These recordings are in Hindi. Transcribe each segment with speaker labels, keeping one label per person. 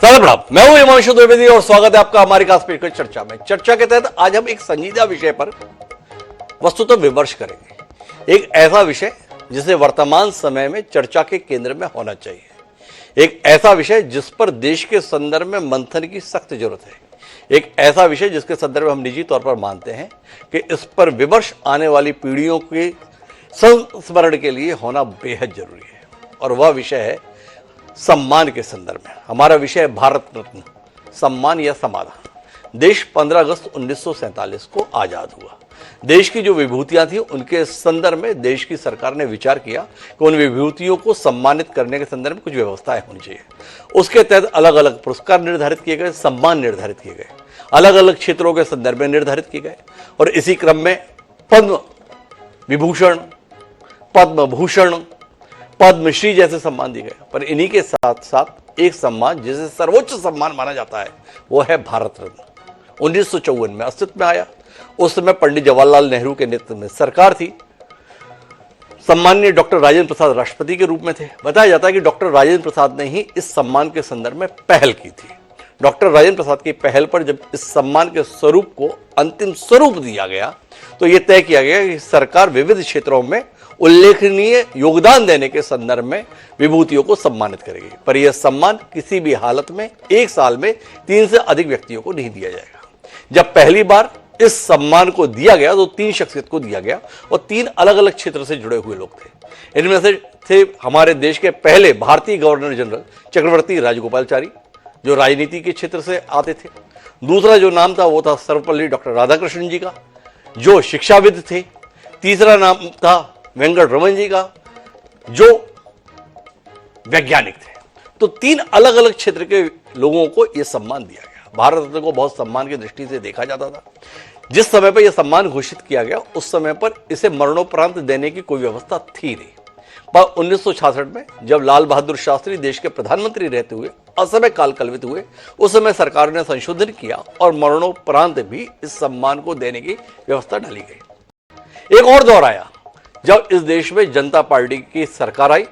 Speaker 1: प्रणाम, मैं हूं हिमांशु द्विवेदी और स्वागत है आपका हमारी खास पेशकश चर्चा में। चर्चा के तहत आज हम एक संजीदा विषय पर वस्तुतः विमर्श करेंगे। एक ऐसा विषय जिसे वर्तमान समय में चर्चा के केंद्र में होना चाहिए। एक ऐसा विषय जिस पर देश के संदर्भ में मंथन की सख्त जरूरत है। एक ऐसा विषय जिसके संदर्भ में हम निजी तौर पर मानते हैं कि इस पर विमर्श आने वाली पीढ़ियों के संस्मरण के लिए होना बेहद जरूरी है। और वह विषय है सम्मान के संदर्भ में। हमारा विषय है भारत रत्न, सम्मान या समाधान। देश 15 अगस्त 1947 को आजाद हुआ। देश की जो विभूतियां थी उनके संदर्भ में देश की सरकार ने विचार किया कि उन विभूतियों को सम्मानित करने के संदर्भ में कुछ व्यवस्थाएं होनी चाहिए। उसके तहत अलग अलग पुरस्कार निर्धारित किए गए, सम्मान निर्धारित किए गए, अलग अलग क्षेत्रों के संदर्भ में निर्धारित किए गए। और इसी क्रम में पद्म विभूषण, पद्म भूषण, पद्मश्री जैसे सम्मान दिए गए। पर इन्हीं के साथ साथ एक सम्मान जिसे सर्वोच्च सम्मान माना जाता है वो है भारत रत्न। 1954 में अस्तित्व में आया। उस समय पंडित जवाहरलाल नेहरू के नेतृत्व में सरकार थी। सम्माननीय डॉक्टर राजेंद्र प्रसाद राष्ट्रपति के रूप में थे। बताया जाता है कि डॉक्टर राजेंद्र प्रसाद ने ही इस सम्मान के संदर्भ में पहल की थी। डॉक्टर राजेंद्र प्रसाद की पहल पर जब इस सम्मान के स्वरूप को अंतिम स्वरूप दिया गया तो यह तय किया गया कि सरकार विविध क्षेत्रों में उल्लेखनीय योगदान देने के संदर्भ में विभूतियों को सम्मानित करेगी। पर यह सम्मान किसी भी हालत में एक साल में 3 से अधिक व्यक्तियों को नहीं दिया जाएगा। जब पहली बार इस सम्मान को दिया गया तो 3 शख्सियत को दिया गया और 3 अलग अलग क्षेत्र से जुड़े हुए लोग थे। इनमें से थे हमारे देश के पहले भारतीय गवर्नर जनरल चक्रवर्ती राजगोपालाचारी, जो राजनीति के क्षेत्र से आते थे। दूसरा जो नाम था वो था सर्वपल्ली डॉक्टर राधाकृष्णन जी का, जो शिक्षाविद थे। तीसरा नाम था वेंकट रमन जी का, जो वैज्ञानिक थे। तो 3 अलग अलग क्षेत्र के लोगों को यह सम्मान दिया गया। भारत रत्न को बहुत सम्मान की दृष्टि से देखा जाता था। जिस समय पर यह सम्मान घोषित किया गया उस समय पर इसे मरणोपरांत देने की कोई व्यवस्था थी नहीं। पर 1966 में जब लाल बहादुर शास्त्री देश के प्रधानमंत्री रहते हुए असमय काल कल्पित हुए, उस समय सरकार ने संशोधन किया और मरणोपरांत भी इस सम्मान को देने की व्यवस्था डाली गई। एक और दौर आया जब इस देश में जनता पार्टी की सरकार आई।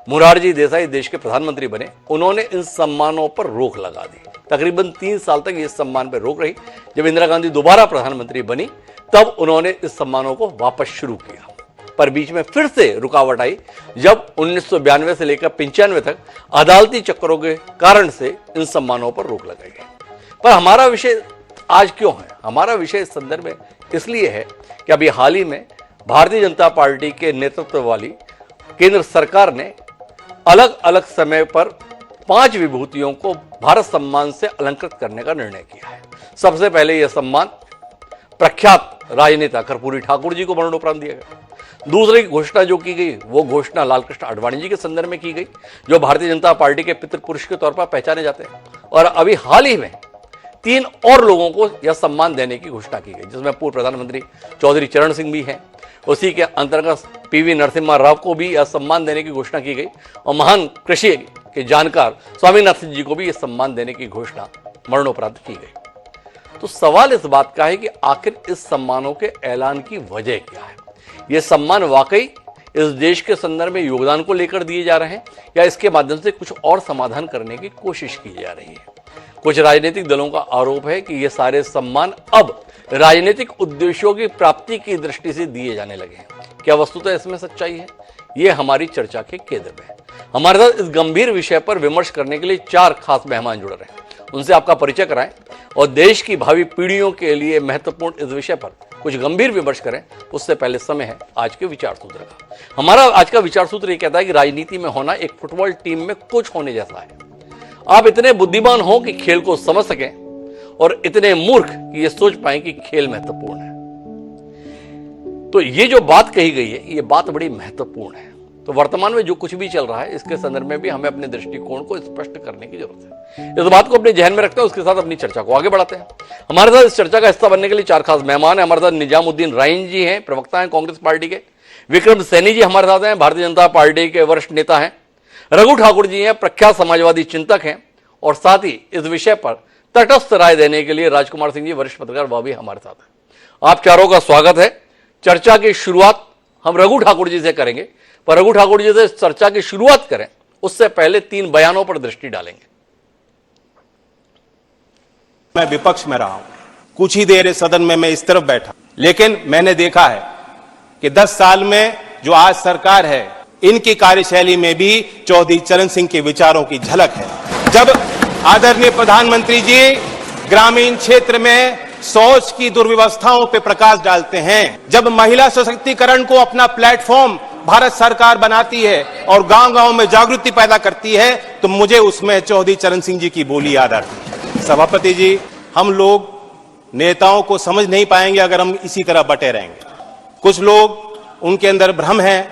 Speaker 1: मोरारजी देसाई देश के प्रधानमंत्री बने। उन्होंने इन सम्मानों पर रोक लगा दी। तकरीबन 3 साल तक इस सम्मान पर रोक रही। जब इंदिरा गांधी दोबारा प्रधानमंत्री बनी तब उन्होंने इस सम्मानों को वापस शुरू किया। पर बीच में फिर से रुकावट आई जब 1992 से लेकर 95 तक अदालती चक्करों के कारण से इन सम्मानों पर रोक लगाई गई। पर हमारा विषय आज क्यों है? हमारा विषय इस संदर्भ में इसलिए है कि अभी हाल ही में भारतीय जनता पार्टी के नेतृत्व वाली केंद्र सरकार ने अलग अलग समय पर 5 विभूतियों को भारत सम्मान से अलंकृत करने का निर्णय किया है। सबसे पहले यह सम्मान प्रख्यात राजनेता कर्पूरी ठाकुर जी को मरणोपरांत दिया गया। दूसरी घोषणा जो की गई वो घोषणा लालकृष्ण आडवाणी जी के संदर्भ में की गई, जो भारतीय जनता पार्टी के पितृपुरुष के तौर पर पहचाने जाते हैं। और अभी हाल ही में 3 और लोगों को यह सम्मान देने की घोषणा की गई, जिसमें पूर्व प्रधानमंत्री चौधरी चरण सिंह भी हैं। उसी के अंतर्गत पीवी नरसिम्हा राव को भी यह सम्मान देने की घोषणा की गई और महान कृषि के जानकार स्वामीनाथन जी को भी यह सम्मान देने की घोषणा मरणोपरांत की गई। तो सवाल इस बात का है कि आखिर इस सम्मानों के ऐलान की वजह क्या है? ये सम्मान वाकई इस देश के संदर्भ में योगदान को लेकर दिए जा रहे हैं या इसके माध्यम से कुछ और समाधान करने की कोशिश की जा रही है? कुछ राजनीतिक दलों का आरोप है कि ये सारे सम्मान अब राजनीतिक उद्देश्यों की प्राप्ति की दृष्टि से दिए जाने लगे हैं। क्या वस्तुतः इसमें सच्चाई है? ये हमारी चर्चा के केंद्र में है। हमारे साथ इस गंभीर विषय पर विमर्श करने के लिए 4 खास मेहमान जुड़ रहे हैं। उनसे आपका परिचय कराएं और देश की भावी पीढ़ियों के लिए महत्वपूर्ण इस विषय पर कुछ गंभीर विमर्श करें। उससे पहले समय है आज के विचार सूत्र का। हमारा आज का विचार सूत्र यह कहता है कि राजनीति में होना एक फुटबॉल टीम में कोच होने जैसा है। आप इतने बुद्धिमान हो कि खेल को समझ सकें और इतने मूर्ख कि ये सोच पाए कि खेल महत्वपूर्ण है। तो ये जो बात कही गई है ये बात बड़ी महत्वपूर्ण है। तो वर्तमान में जो कुछ भी चल रहा है इसके संदर्भ में भी हमें अपने दृष्टिकोण को स्पष्ट करने की जरूरत है। इस बात को अपने ध्यान में रखते हैं, उसके साथ अपनी चर्चा को आगे बढ़ाते हैं। हमारे साथ इस चर्चा का हिस्सा बनने के लिए 4 खास मेहमान हैं। हमारे साथ निजामुद्दीन राइन जी हैं, प्रवक्ता हैं कांग्रेस पार्टी के। विक्रम सैनी जी हमारे साथ हैं, भारतीय जनता पार्टी के वरिष्ठ नेता हैं। रघु ठाकुर जी हैं, प्रख्यात समाजवादी चिंतक हैं। और साथ ही इस विषय पर तटस्थ राय देने के लिए राजकुमार सिंह जी वरिष्ठ पत्रकार, वह भी हमारे साथ हैं। आप चारों का स्वागत है। चर्चा की शुरुआत हम रघु ठाकुर जी से करेंगे। पर रघु ठाकुर जी से चर्चा की शुरुआत करें उससे पहले 3 बयानों पर दृष्टि डालेंगे।
Speaker 2: मैं विपक्ष में रहा हूं, कुछ ही देर इस सदन में मैं इस तरफ बैठा, लेकिन मैंने देखा है कि 10 साल में जो आज सरकार है, इनकी कार्यशैली में भी चौधरी चरण सिंह के विचारों की झलक है। जब आदरणीय प्रधानमंत्री जी ग्रामीण क्षेत्र में शौच की दुर्व्यवस्थाओं पर प्रकाश डालते हैं, जब महिला सशक्तिकरण को अपना प्लेटफॉर्म भारत सरकार बनाती है और गांव-गांव में जागृति पैदा करती है, तो मुझे उसमें चौधरी चरण सिंह जी की बोली याद आती है। सभापति जी, हम लोग नेताओं को समझ नहीं पाएंगे अगर हम इसी तरह बटे रहेंगे। कुछ लोग उनके अंदर भ्रम है,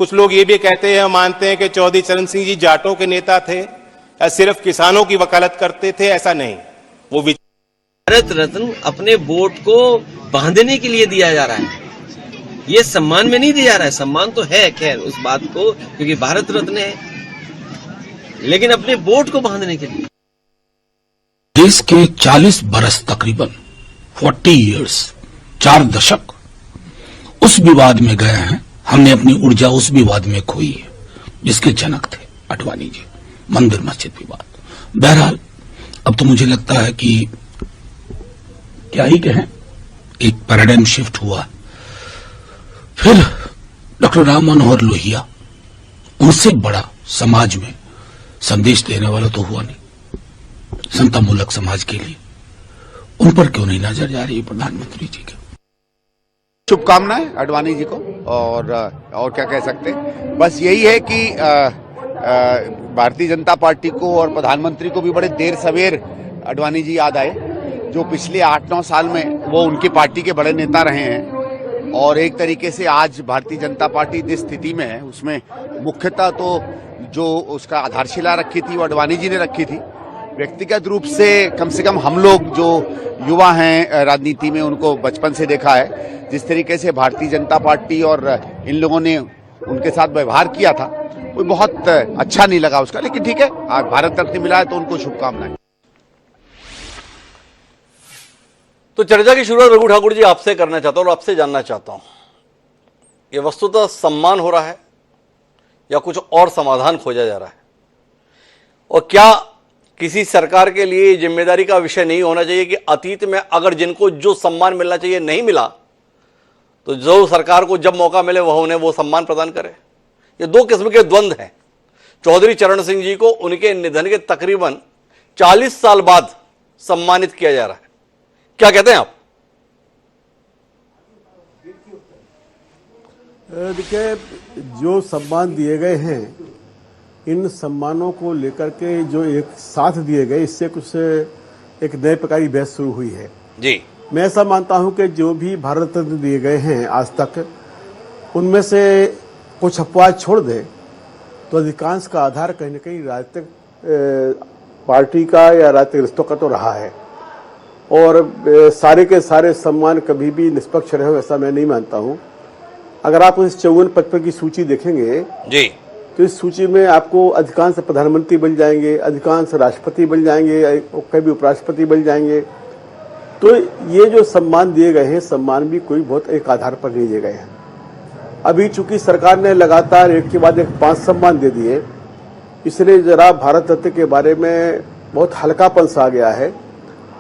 Speaker 2: कुछ लोग ये भी कहते हैं, मानते हैं कि चौधरी चरण सिंह जी जाटों के नेता थे या सिर्फ किसानों की वकालत करते थे। ऐसा नहीं, वो
Speaker 3: भारत रत्न अपने वोट को बांधने के लिए दिया जा रहा है, ये सम्मान में नहीं दिया जा रहा है। सम्मान तो है खैर उस बात को, क्योंकि भारत रत्न है, लेकिन अपने वोट को बांधने के लिए।
Speaker 4: देश के 40 बरस, तकरीबन 40 इयर्स, 4 दशक उस विवाद में गए हैं। हमने अपनी ऊर्जा उस विवाद में खोई है जिसके जनक थे आडवाणी जी, मंदिर मस्जिद विवाद। बहरहाल अब तो मुझे लगता है कि क्या ही कहें, एक पैराडाइम शिफ्ट हुआ। फिर डॉक्टर राम मनोहर लोहिया, उनसे बड़ा समाज में संदेश देने वाला तो हुआ नहीं समतामूलक समाज के लिए। उन पर क्यों नहीं नजर जा रही है प्रधानमंत्री जी की?
Speaker 5: शुभकामनाएं आडवाणी जी को, और क्या कह सकते हैं। बस यही है कि भारतीय जनता पार्टी को और प्रधानमंत्री को भी बड़े देर सवेर आडवाणी जी याद आए, जो पिछले 8-9 साल में वो उनकी पार्टी के बड़े नेता रहे हैं। और एक तरीके से आज भारतीय जनता पार्टी जिस स्थिति में है, उसमें मुख्यतः तो जो उसका आधारशिला रखी थी वो आडवाणी जी ने रखी थी। व्यक्तिगत रूप से कम हम लोग जो युवा हैं राजनीति में, उनको बचपन से देखा है जिस तरीके से भारतीय जनता पार्टी और इन लोगों ने उनके साथ व्यवहार किया था, वो बहुत अच्छा नहीं लगा उसका। लेकिन ठीक है, आज भारत रत्न मिला है तो उनको शुभकामनाएं।
Speaker 1: तो चर्चा की शुरुआत रघु ठाकुर जी आपसे करना चाहता हूं और आपसे जानना चाहता हूं, यह वस्तुतः सम्मान हो रहा है या कुछ और समाधान खोजा जा रहा है? और क्या किसी सरकार के लिए जिम्मेदारी का विषय नहीं होना चाहिए कि अतीत में अगर जिनको जो सम्मान मिलना चाहिए नहीं मिला, तो जो सरकार को जब मौका मिले वह उन्हें वो सम्मान प्रदान करे? ये दो किस्म के द्वंद्व हैं। चौधरी चरण सिंह जी को उनके निधन के तकरीबन 40 साल बाद सम्मानित किया जा रहा है, क्या कहते हैं आप?
Speaker 6: देखिए, जो सम्मान दिए गए हैं, इन सम्मानों को लेकर के जो एक साथ दिए गए, इससे कुछ एक नए प्रकार की बहस शुरू हुई है
Speaker 1: जी।
Speaker 6: मैं ऐसा मानता हूं कि जो भी भारत रत्न दिए गए हैं आज तक, उनमें से कुछ अपवाद छोड़ दें तो अधिकांश का आधार कहीं न कहीं राजनीतिक पार्टी का या राजनीतिक रिश्तों का तो रहा है। और सारे के सारे सम्मान कभी भी निष्पक्ष रहे, ऐसा मैं नहीं मानता हूं। अगर आप इस 54-55 की सूची देखेंगे
Speaker 1: जी,
Speaker 6: तो इस सूची में आपको अधिकांश प्रधानमंत्री बन जाएंगे, अधिकांश राष्ट्रपति बन जाएंगे, कभी उपराष्ट्रपति बन जाएंगे। तो ये जो सम्मान दिए गए हैं, सम्मान भी कोई बहुत एक आधार पर नहीं दिए गए हैं। अभी चूंकि सरकार ने लगातार एक के बाद एक 5 सम्मान दे दिए, इसलिए जरा भारत रत्न के बारे में बहुत हल्कापन सा आ गया है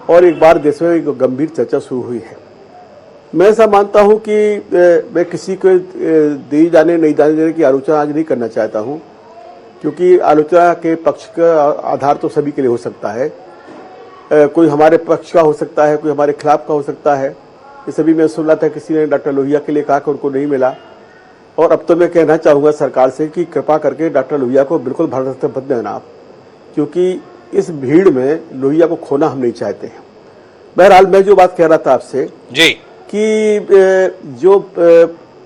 Speaker 6: और एक बार देश में एक गंभीर चर्चा शुरू हुई है। मैं ऐसा मानता हूं कि मैं किसी को दी जाने नहीं जाने की आलोचना आज नहीं करना चाहता हूं, क्योंकि आलोचना के पक्ष का आधार तो सभी के लिए हो सकता है। कोई हमारे पक्ष का हो सकता है, कोई हमारे खिलाफ का हो सकता है। ये सभी मैं सुन रहा था, किसी ने डॉक्टर लोहिया के लिए कहा कि उनको नहीं मिला, और अब तो मैं कहना चाहूंगा सरकार से कि कृपा करके डॉक्टर लोहिया को बिल्कुल भारत रत्न मत देना आप, क्योंकि इस भीड़ में लोहिया को खोना हम नहीं चाहते हैं। बहरहाल मैं जो बात कह रहा था आपसे
Speaker 1: जी
Speaker 6: कि जो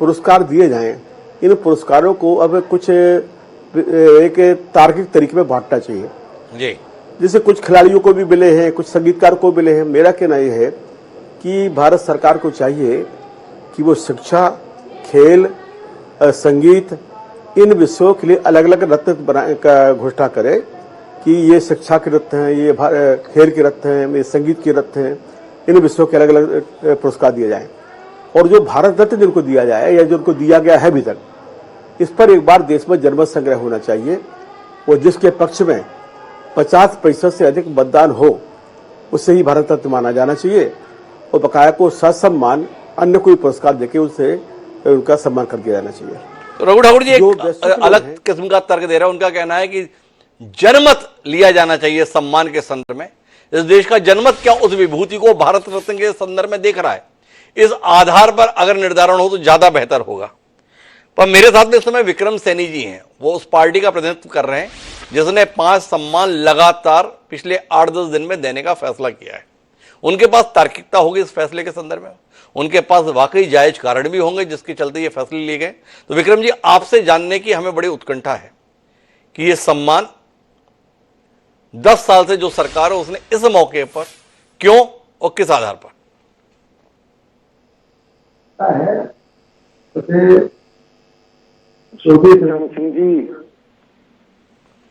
Speaker 6: पुरस्कार दिए जाएं, इन पुरस्कारों को अब कुछ एक तार्किक तरीके में बांटना चाहिए
Speaker 1: जी।
Speaker 6: जैसे कुछ खिलाड़ियों को भी मिले हैं, कुछ संगीतकार को मिले हैं। मेरा कहना यह है कि भारत सरकार को चाहिए कि वो शिक्षा, खेल, संगीत, इन विषयों के लिए अलग अलग रत्न का घोषणा करे कि ये शिक्षा के रत्न हैं, ये खेल के रत्न हैं, ये संगीत के रत्न हैं। इन विषयों के अलग अलग पुरस्कार दिए जाएं, और जो भारत रत्न जिनको दिया जाए या जिनको दिया गया है अभी तक, इस पर एक बार देश में जनमत संग्रह होना चाहिए, और जिसके पक्ष में 50% से अधिक मतदान हो उससे ही भारत रत्न माना जाना चाहिए और बकाया को ससम्मान अन्य कोई पुरस्कार देके उनसे उनका सम्मान कर दिया जाना चाहिए।
Speaker 1: तो रघु ठाकुर जी
Speaker 6: जो
Speaker 1: एक
Speaker 6: वैश्विक लोग
Speaker 1: अलग
Speaker 6: हैं-
Speaker 1: किस्म का तर्क दे रहा है। उनका कहना है कि जनमत लिया जाना चाहिए सम्मान के संदर्भ में। इस देश का जनमत क्या उस विभूति को भारत रत्न के संदर्भ में देख रहा है, इस आधार पर अगर निर्धारण हो तो ज्यादा बेहतर होगा। पर मेरे साथ में इस समय विक्रम सैनी जी हैं, वो उस पार्टी का प्रतिनिधित्व कर रहे हैं जिसने 5 सम्मान लगातार पिछले 8-10 दिन में देने का फैसला किया है। उनके पास तार्किकता होगी इस फैसले के संदर्भ में, उनके पास वाकई जायज कारण भी होंगे जिसके चलते ये फैसले लिए गए। तो विक्रम जी, आपसे जानने की हमें बड़ी उत्कंठा है कि ये सम्मान 10 साल से जो सरकार है उसने इस मौके पर क्यों और किस आधार पर?
Speaker 7: शोभी सिंह जी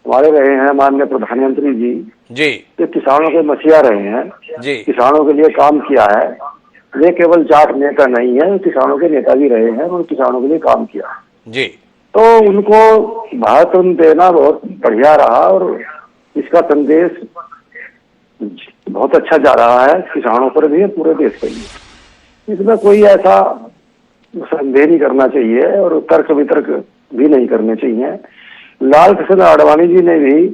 Speaker 7: हमारे रहे हैं, माननीय प्रधानमंत्री जी
Speaker 1: जी
Speaker 7: ये किसानों के मसीहा रहे हैं,
Speaker 1: जी
Speaker 7: किसानों के लिए काम किया है। ये केवल जाट नेता नहीं है, किसानों के नेता भी रहे हैं और किसानों के लिए काम किया है।
Speaker 1: जी
Speaker 7: तो उनको भारत रत्न देना बहुत बढ़िया रहा और इसका संदेश बहुत अच्छा जा रहा है किसानों पर भी, पूरे देश पर भी। इसमें कोई ऐसा संदेह नहीं करना चाहिए और तर्क वितर्क भी नहीं करने चाहिए। लाल कृष्ण आडवाणी जी ने भी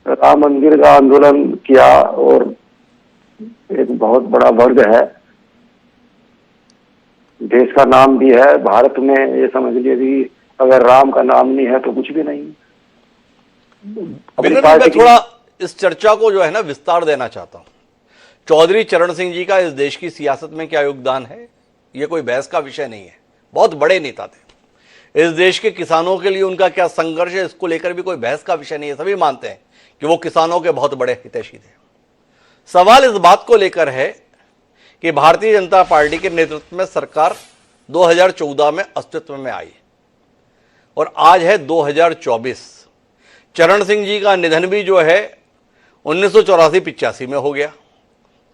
Speaker 7: राम मंदिर का आंदोलन किया और एक बहुत बड़ा वर्ग है, देश का नाम भी है भारत में, ये समझ लीजिए कि अगर राम का नाम नहीं है तो कुछ भी नहीं। अपनी
Speaker 1: विक्रम जी,
Speaker 7: पार्टी
Speaker 1: मैं
Speaker 7: की-
Speaker 1: थोड़ा इस चर्चा को जो है ना विस्तार देना चाहता हूं। चौधरी चरण सिंह जी का इस देश की सियासत में क्या योगदान है, ये कोई बहस का विषय नहीं है। बहुत बड़े नेता थे, इस देश के किसानों के लिए उनका क्या संघर्ष है इसको लेकर भी कोई बहस का विषय नहीं है। सभी मानते हैं कि वो किसानों के बहुत बड़े हितैषी थे। सवाल इस बात को लेकर है कि भारतीय जनता पार्टी के नेतृत्व में सरकार 2014 में अस्तित्व में आई और आज है 2024। चरण सिंह जी का निधन भी जो है 1984-85 में हो गया।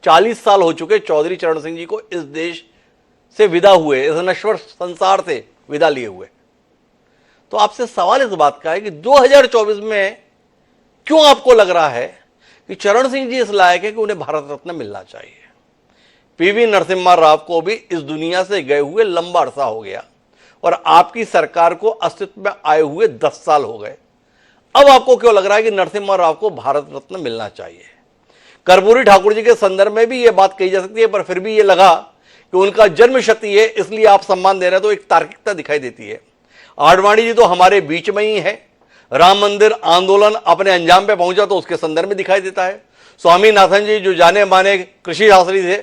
Speaker 1: 40 साल हो चुके चौधरी चरण सिंह जी को इस देश से विदा हुए, इस नश्वर संसार से विदा लिए हुए। तो आपसे सवाल इस बात का है कि 2024 में क्यों आपको लग रहा है कि चरण सिंह जी इस लायक है कि उन्हें भारत रत्न मिलना चाहिए? पीवी नरसिम्हा राव को भी इस दुनिया से गए हुए लंबा अरसा हो गया और आपकी सरकार को अस्तित्व में आए हुए 10 साल हो गए। अब आपको क्यों लग रहा है कि नरसिम्हा राव को भारत रत्न मिलना चाहिए? कर्पूरी ठाकुर जी के संदर्भ में भी यह बात कही जा सकती है, पर फिर भी यह लगा कि उनका जन्म शती है इसलिए आप सम्मान दे रहे हैं, तो एक तार्किकता दिखाई देती है। आडवाणी जी तो हमारे बीच में ही है, राम मंदिर आंदोलन अपने अंजाम पे पहुंचा तो उसके संदर्भ में दिखाई देता है। स्वामीनाथन जी जो जाने माने कृषि शास्त्री थे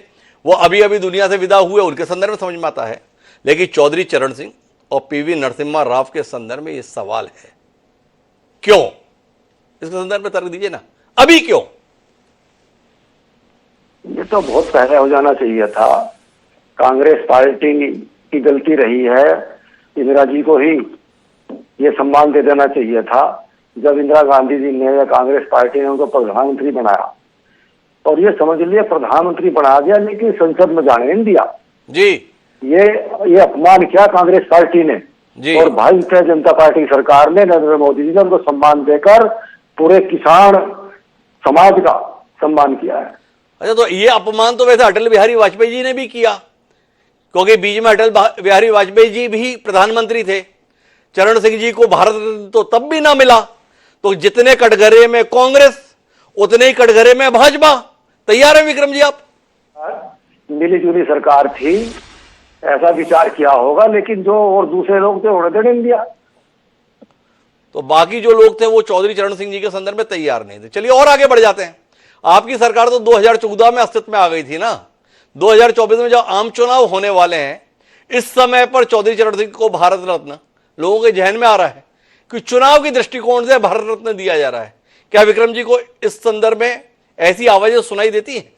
Speaker 1: वो अभी अभी दुनिया से विदा हुए, उनके संदर्भ में समझ में आता है। लेकिन चौधरी चरण सिंह और पीवी नरसिम्हा राव के संदर्भ में ये सवाल है, क्यों? इसके संदर्भ में तर्क दीजिए ना, अभी क्यों?
Speaker 7: ये तो बहुत पहले हो जाना चाहिए था। कांग्रेस पार्टी की गलती रही है, इंदिरा जी को ही ये सम्मान दे देना चाहिए था। जब इंदिरा गांधी जी ने या कांग्रेस पार्टी ने उनको प्रधानमंत्री बनाया और ये समझ लिया प्रधानमंत्री बना दिया लेकिन संसद में जाने नहीं दिया।
Speaker 1: जी
Speaker 7: ये अपमान किया कांग्रेस पार्टी ने
Speaker 1: जी।
Speaker 7: और भारतीय जनता पार्टी की सरकार ने, नरेंद्र मोदी जी ने उनको सम्मान देकर पूरे किसान समाज का सम्मान किया है।
Speaker 1: अच्छा, तो ये अपमान तो वैसे अटल बिहारी वाजपेयी जी ने भी किया, क्योंकि बीच में अटल बिहारी वाजपेयी जी भी प्रधानमंत्री थे। चरण सिंह जी को भारत रत्न तो तब भी ना मिला। तो जितने कटघरे में कांग्रेस उतने ही कटघरे में भाजपा। तैयार है विक्रम जी आप?
Speaker 7: मिली जुली सरकार थी, ऐसा विचार किया होगा, लेकिन जो और दूसरे लोग थे उन्होंने नहीं दिया।
Speaker 1: तो बाकी जो लोग थे वो चौधरी चरण सिंह जी के संदर्भ में तैयार नहीं थे। चलिए और आगे बढ़ जाते हैं। आपकी सरकार तो 2014 में अस्तित्व में आ गई थी ना। 2024 में जब आम चुनाव होने वाले हैं, इस समय पर चौधरी चरण सिंह को भारत रत्न, लोगों के जहन में आ रहा है कि चुनाव की दृष्टिकोण से भारत रत्न दिया जा रहा है। क्या विक्रम जी को इस संदर्भ में ऐसी आवाजें सुनाई देती हैं?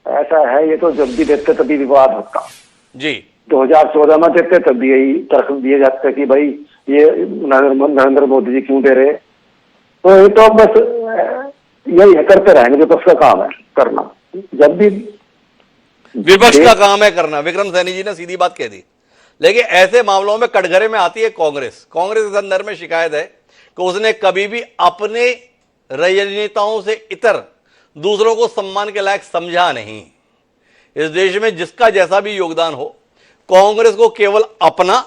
Speaker 7: ऐसा है, ये तो जब भी देते तभी विवाद होता
Speaker 1: जी।
Speaker 7: 2014 में देते तब भी यही तर्क दिए जाते कि भाई ये नरेंद्र मोदी जी क्यों दे रहे। तो ये तो बस यही करते रहेंगे, जो तो उसका काम है करना। जब भी
Speaker 1: विपक्ष का काम है करना, विक्रम सैनी जी ने सीधी बात कह दी। लेकिन ऐसे मामलों में कटघरे में आती है कांग्रेस। कांग्रेस के संदर्भ में शिकायत है कि उसने कभी भी अपने राजनेताओं से इतर दूसरों को सम्मान के लायक समझा नहीं। इस देश में जिसका जैसा भी योगदान हो, कांग्रेस को केवल अपना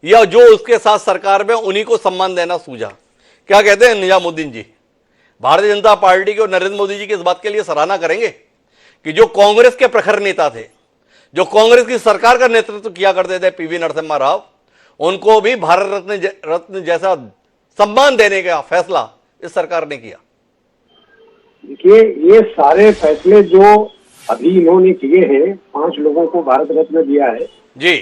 Speaker 1: या जो उसके साथ सरकार में उन्हीं को सम्मान देना सूझा। क्या कहते हैं निजामुद्दीन जी? भारतीय जनता पार्टी के और नरेंद्र मोदी जी की इस बात के लिए सराहना करेंगे कि जो कांग्रेस के प्रखर नेता थे, जो कांग्रेस की सरकार का नेतृत्व किया करते थे, पीवी नरसिम्हा राव, उनको भी भारत रत्न जैसा सम्मान देने का फैसला इस सरकार ने किया।
Speaker 7: देखिए, ये सारे फैसले जो अभी इन्होंने किए हैं, 5 लोगों को भारत रत्न दिया है
Speaker 1: जी,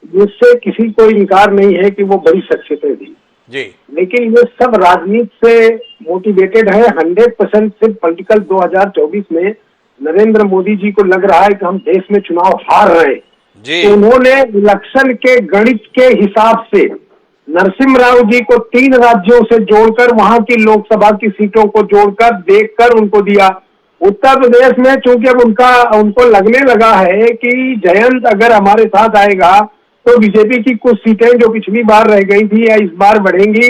Speaker 7: जिससे किसी को इनकार नहीं है कि वो बड़ी शख्सियतें थी
Speaker 1: जी,
Speaker 7: लेकिन ये सब राजनीति से मोटिवेटेड है। 100% सिर्फ पॉलिटिकल 2024 में नरेंद्र मोदी जी को लग रहा है कि हम देश में चुनाव हार रहे हैं,
Speaker 1: जी।
Speaker 7: तो उन्होंने इलेक्शन के गणित के हिसाब से नरसिम्हा राव जी को 3 राज्यों से जोड़कर वहां की लोकसभा की सीटों को जोड़कर देखकर उनको दिया। उत्तर प्रदेश में चूंकि अब उनको लगने लगा है कि जयंत अगर हमारे साथ आएगा तो बीजेपी की कुछ सीटें जो पिछली बार रह गई थी या इस बार बढ़ेंगी,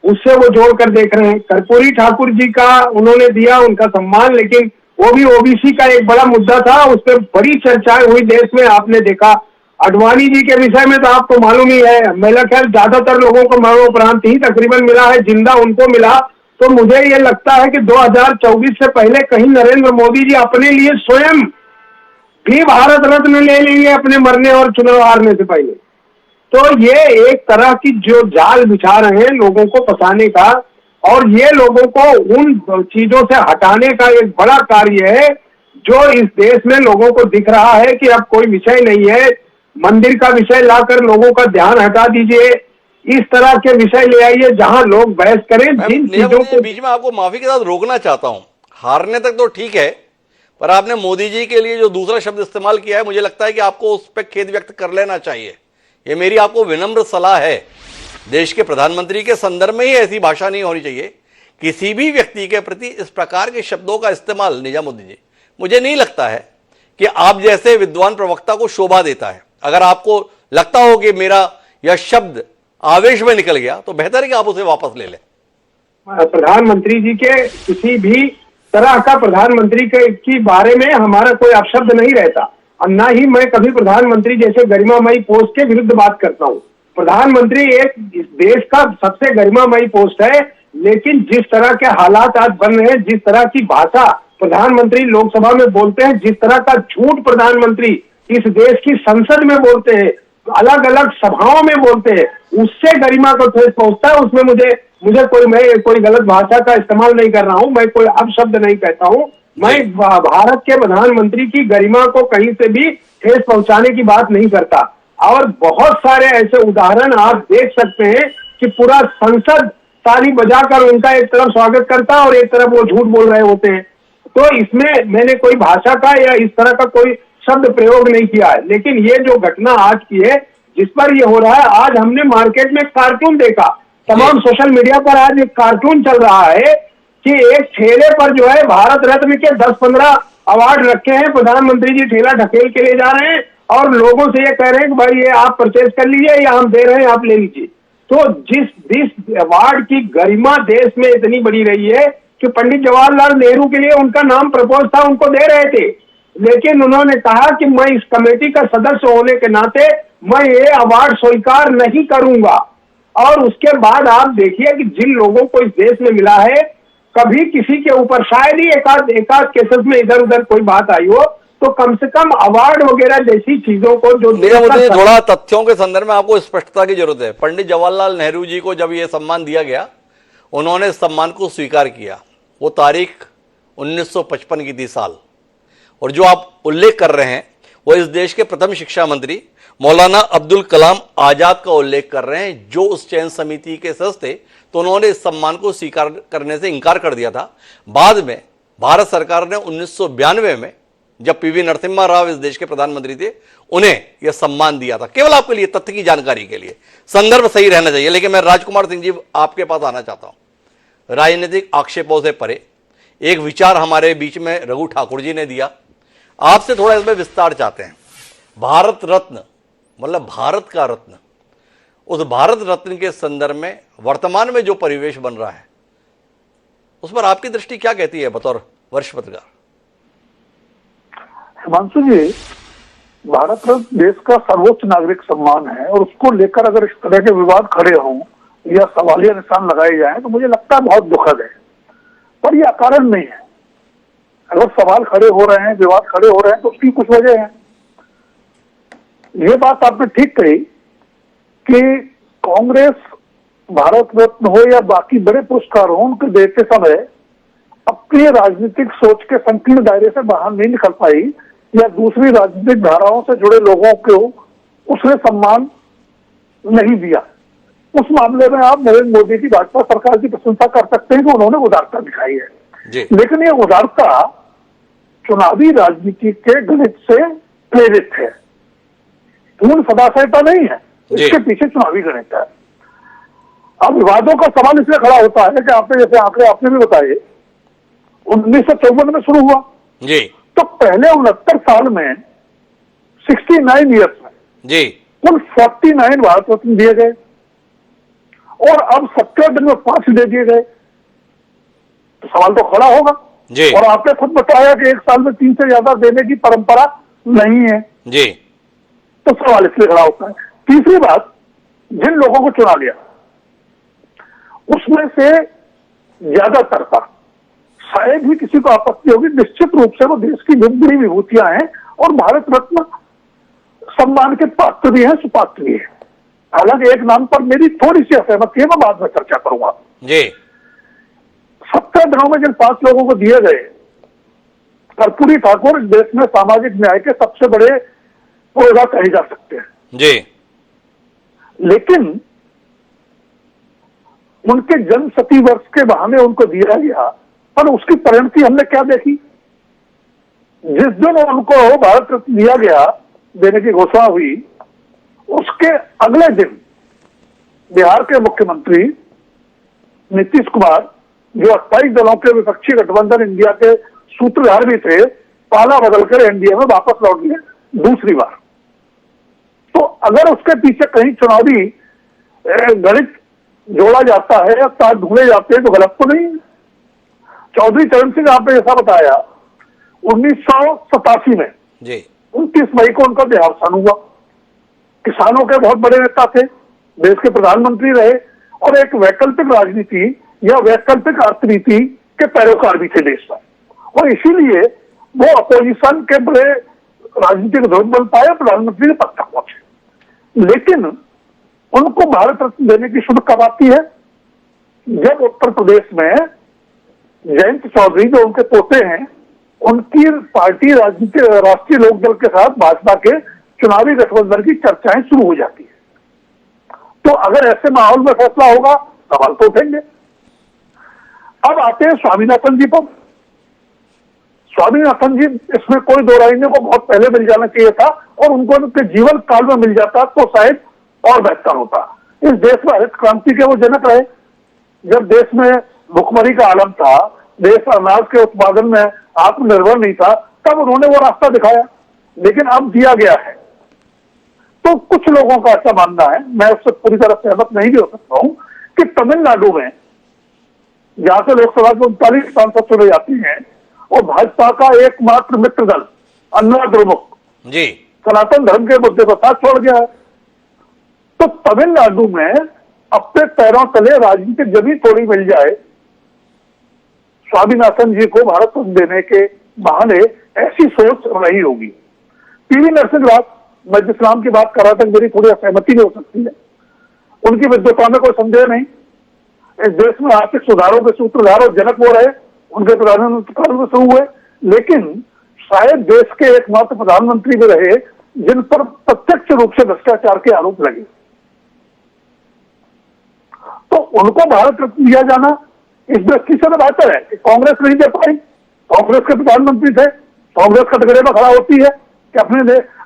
Speaker 7: उससे वो जोड़कर देख रहे हैं। कर्पूरी ठाकुर जी का उन्होंने दिया, उनका सम्मान, लेकिन वो भी ओबीसी का एक बड़ा मुद्दा था, उस पर बड़ी चर्चाएं हुई देश में, आपने देखा। अडवाणी जी के विषय में तो आपको मालूम ही है, मेरा ख्याल ज्यादातर लोगों को मरणोपरांत ही तकरीबन मिला है, जिंदा उनको मिला। तो मुझे ये लगता है कि 2024 से पहले कहीं नरेंद्र मोदी जी अपने लिए स्वयं भी भारत रत्न ले लेंगे अपने मरने और चुनाव हारने से पहले। तो ये एक तरह की जो जाल बिछा रहे हैं लोगों को फंसाने का, और ये लोगों को उन चीजों से हटाने का एक बड़ा कार्य है जो इस देश में लोगों को दिख रहा है कि अब कोई विषय नहीं है, मंदिर का विषय लाकर लोगों का ध्यान हटा दीजिए, इस तरह के विषय ले आइए जहां लोग बहस करें। जिन चीजों को
Speaker 1: बीच में आपको माफी के साथ रोकना चाहता हूं, हारने तक तो ठीक है, पर आपने मोदी जी के लिए जो दूसरा शब्द इस्तेमाल किया है, मुझे लगता है कि आपको उस पर खेद व्यक्त कर लेना चाहिए। ये मेरी आपको विनम्र सलाह है। देश के प्रधानमंत्री के संदर्भ में ही ऐसी भाषा नहीं होनी चाहिए। किसी भी व्यक्ति के प्रति इस प्रकार के शब्दों का इस्तेमाल, निजामुद्दीन जी, मुझे नहीं लगता है कि आप जैसे विद्वान प्रवक्ता को शोभा देता है। अगर आपको लगता हो कि मेरा यह शब्द आवेश में निकल गया तो बेहतर है कि आप उसे वापस ले लें।
Speaker 7: प्रधानमंत्री जी के किसी भी तरह का प्रधानमंत्री के बारे में हमारा कोई अपशब्द नहीं रहता, और ना ही मैं कभी प्रधानमंत्री जैसे गरिमामयी पोस्ट के विरुद्ध बात करता हूँ। प्रधानमंत्री एक इस देश का सबसे गरिमामयी पोस्ट है, लेकिन जिस तरह के हालात आज बन रहे हैं, जिस तरह की भाषा प्रधानमंत्री लोकसभा में बोलते हैं, जिस तरह का झूठ प्रधानमंत्री इस देश की संसद में बोलते हैं, अलग अलग सभाओं में बोलते हैं, उससे गरिमा को ठेस पहुंचता है। उसमें मैं कोई गलत भाषा का इस्तेमाल नहीं कर रहा हूं, मैं कोई अपशब्द नहीं कहता हूं, मैं भारत के प्रधानमंत्री की गरिमा को कहीं से भी ठेस पहुंचाने की बात नहीं करता। और बहुत सारे ऐसे उदाहरण आप देख सकते हैं कि पूरा संसद ताली बजाकर उनका एक तरफ स्वागत करता है और एक तरफ वो झूठ बोल रहे होते हैं। तो इसमें मैंने कोई भाषा का या इस तरह का कोई शब्द प्रयोग नहीं किया है। लेकिन ये जो घटना आज की है, जिस पर ये हो रहा है, आज हमने मार्केट में कार्टून देखा, तमाम सोशल मीडिया पर आज एक कार्टून चल रहा है कि एक ठेले पर जो है भारत रत्न के 10-15 अवार्ड रखे हैं, प्रधानमंत्री जी ठेला ढकेल के ले जा रहे हैं और लोगों से ये कह रहे हैं कि भाई ये आप परचेज कर लीजिए या हम दे रहे हैं, आप ले लीजिए। तो जिस अवार्ड की गरिमा देश में इतनी बड़ी रही है कि पंडित जवाहरलाल नेहरू के लिए उनका नाम प्रपोज था, उनको दे रहे थे, लेकिन उन्होंने कहा कि मैं इस कमेटी का सदस्य होने के नाते मैं ये अवार्ड स्वीकार नहीं करूंगा। और उसके बाद आप देखिए कि जिन लोगों को इस देश में मिला है, कभी किसी के ऊपर शायद ही एकाध केसेस में इधर उधर कोई बात आई हो, तो कम से कम अवार्ड वगैरह जैसी चीजों को जो
Speaker 1: मुझे थोड़ा तथ्यों के संदर्भ में आपको स्पष्टता की जरूरत है। पंडित जवाहरलाल नेहरू जी को जब यह सम्मान दिया गया, उन्होंने इस सम्मान को स्वीकार किया। वो तारीख 1955 की थी साल, और जो आप उल्लेख कर रहे हैं वो इस देश के प्रथम शिक्षा मंत्री मौलाना अब्दुल कलाम आजाद का उल्लेख कर रहे हैं, जो उस चयन समिति के सदस्य थे। तो उन्होंने इस सम्मान को स्वीकार करने से इनकार कर दिया था। बाद में भारत सरकार ने 1992 में, जब पीवी नरसिम्हा राव इस देश के प्रधानमंत्री थे, उन्हें यह सम्मान दिया था। केवल आपके लिए तथ्य की जानकारी के लिए, संदर्भ सही रहना चाहिए। लेकिन मैं राजकुमार सिंह जी आपके पास आना चाहता हूं। राजनीतिक आक्षेपों से परे एक विचार हमारे बीच में रघु ठाकुर जी ने दिया, आपसे थोड़ा इसमें विस्तार चाहते हैं। भारत रत्न मतलब भारत का रत्न, उस भारत रत्न के संदर्भ में वर्तमान में जो परिवेश बन रहा है, उस पर आपकी दृष्टि क्या कहती है बतौर वरिष्ठ पत्रकार?
Speaker 7: हिमांशु जी, भारत रत्न देश का सर्वोच्च नागरिक सम्मान है और उसको लेकर अगर इस तरह के विवाद खड़े हों या सवालिया निशान लगाए जाएं तो मुझे लगता है बहुत दुखद है, पर यह अकारण नहीं है। अगर सवाल खड़े हो रहे हैं, विवाद खड़े हो रहे हैं तो उसकी कुछ वजह है। ये बात आपने ठीक कही कि कांग्रेस भारत रत्न हो या बाकी बड़े पुरस्कार हो, उनको देते समय अपनी राजनीतिक सोच के संकीर्ण दायरे से बाहर नहीं निकल पाई या दूसरी राजनीतिक धाराओं से जुड़े लोगों को उसने सम्मान नहीं दिया। उस मामले में आप नरेंद्र मोदी की भाजपा सरकार की प्रशंसा कर सकते हैं कि उन्होंने उदारता दिखाई है, लेकिन ये उदारता चुनावी राजनीति के गणित से प्रेरित है, पूर्ण सदाशयता नहीं है, इसके पीछे चुनावी गणित है। अब विवादों का सवाल इसलिए खड़ा होता है कि आपने जैसे आंकड़े आपने भी बताए 1954 में शुरू हुआ
Speaker 1: जी,
Speaker 7: तो पहले 69 साल में 69 ईयर्स में
Speaker 1: जी
Speaker 7: कुल 49 भारत रत्न दिए गए और अब 17 दिन में 5 दे दिए गए, तो सवाल तो खड़ा होगा
Speaker 1: जी।
Speaker 7: और आपने खुद बताया कि एक साल में 3 से ज्यादा देने की परंपरा नहीं है
Speaker 1: जी,
Speaker 7: तो सवाल इसलिए खड़ा होता है। तीसरी बात, जिन लोगों को चुना लिया उसमें से ज्यादातर का शायद ही किसी को आपत्ति होगी, निश्चित रूप से वो देश की बड़ी विभूतियां हैं और भारत रत्न सम्मान के पात्र भी हैं, सुपात्र भी हैं। हालांकि एक नाम पर मेरी थोड़ी सी असहमति है, मैं बाद में चर्चा करूंगा
Speaker 1: जी।
Speaker 7: 17 दिनों में जिन 5 लोगों को दिए गए, कर्पूरी ठाकुर इस देश में सामाजिक न्याय के सबसे बड़े पुरोधा कहे जा सकते हैं
Speaker 1: जी,
Speaker 7: लेकिन उनके जन्म शती वर्ष के बहाने उनको दिया गया, पर उसकी परिणति हमने क्या देखी? जिस दिन उनको भारत रत्न दिया गया, देने की घोषणा हुई, उसके अगले दिन बिहार के मुख्यमंत्री नीतीश कुमार, जो 28 दलों के विपक्षी गठबंधन इंडिया के सूत्रधार भी थे, पाला बदलकर एनडीए में वापस लौट गए दूसरी बार। तो अगर उसके पीछे कहीं चुनावी गणित जोड़ा जाता है या तार ढूंढे जाते हैं तो गलत तो नहीं है। चौधरी चरण सिंह आपने जैसा बताया 1987 में
Speaker 1: जी
Speaker 7: 29 मई को उनका देहावसान हुआ। किसानों के बहुत बड़े नेता थे, देश के प्रधानमंत्री रहे और एक वैकल्पिक राजनीति या वैकल्पिक अर्थनीति के पैरोकार भी थे देश में, और इसीलिए वो अपोजिशन के बड़े राजनीतिक ध्रुव बन पाए, प्रधानमंत्री के पद तक पहुंचे। लेकिन उनको भारत रत्न देने की शुभ कब आती है? जब उत्तर प्रदेश में जयंत चौधरी जो उनके पोते हैं, उनकी पार्टी राष्ट्रीय लोकदल के साथ भाजपा के चुनावी गठबंधन की चर्चाएं शुरू हो जाती है। तो अगर ऐसे माहौल में फैसला होगा, सवाल तो उठेंगे। अब आते हैं स्वामीनाथन जी पर। स्वामीनाथन जी, इसमें कोई दो राय नहीं, को बहुत पहले मिल जाना चाहिए था और उनको उनके जीवन काल में मिल जाता तो शायद और बेहतर होता। इस देश में हरित क्रांति के वो जनक रहे। जब देश में भुखमरी का आलम था, देश अनाज के उत्पादन में आत्मनिर्भर नहीं था, तब उन्होंने वो रास्ता दिखाया। लेकिन अब दिया गया है तो कुछ लोगों का ऐसा मानना है, मैं उससे पूरी तरह सहमत नहीं भी हो सकता हूं, कि तमिलनाडु में जहां से लोकसभा के 39 सांसद चुने जाते हैं और भाजपा का एकमात्र मित्र दल अन्ना द्रमुक
Speaker 1: जी
Speaker 7: सनातन धर्म के मुद्दे पर साथ छोड़ गया है। तो तमिलनाडु में अपने पैरों तले राजनीतिक जमीन थोड़ी मिल जाए, स्वामीनाथन जी को भारत रत्न देने के बहाने ऐसी सोच रही होगी। पीवी नरसिंह राव, मैं जिस नाम की बात कर रहा था, मेरी थोड़ी असहमति भी हो सकती है, उनकी विद्वता में कोई संदेह नहीं। इस देश में आर्थिक सुधारों के सूत्रधार और जनक वो रहे, उनके प्रधानमंत्री काल में शुरू हुए, लेकिन शायद देश के एकमात्र प्रधानमंत्री भी रहे जिन पर प्रत्यक्ष रूप से भ्रष्टाचार के आरोप लगे। तो उनको भारत रत्न दिया जाना इस दृष्टि से तो बेहतर है कि कांग्रेस नहीं दे पाई। कांग्रेस के प्रधानमंत्री थे, कांग्रेस कटघरे में खड़ा होती है कि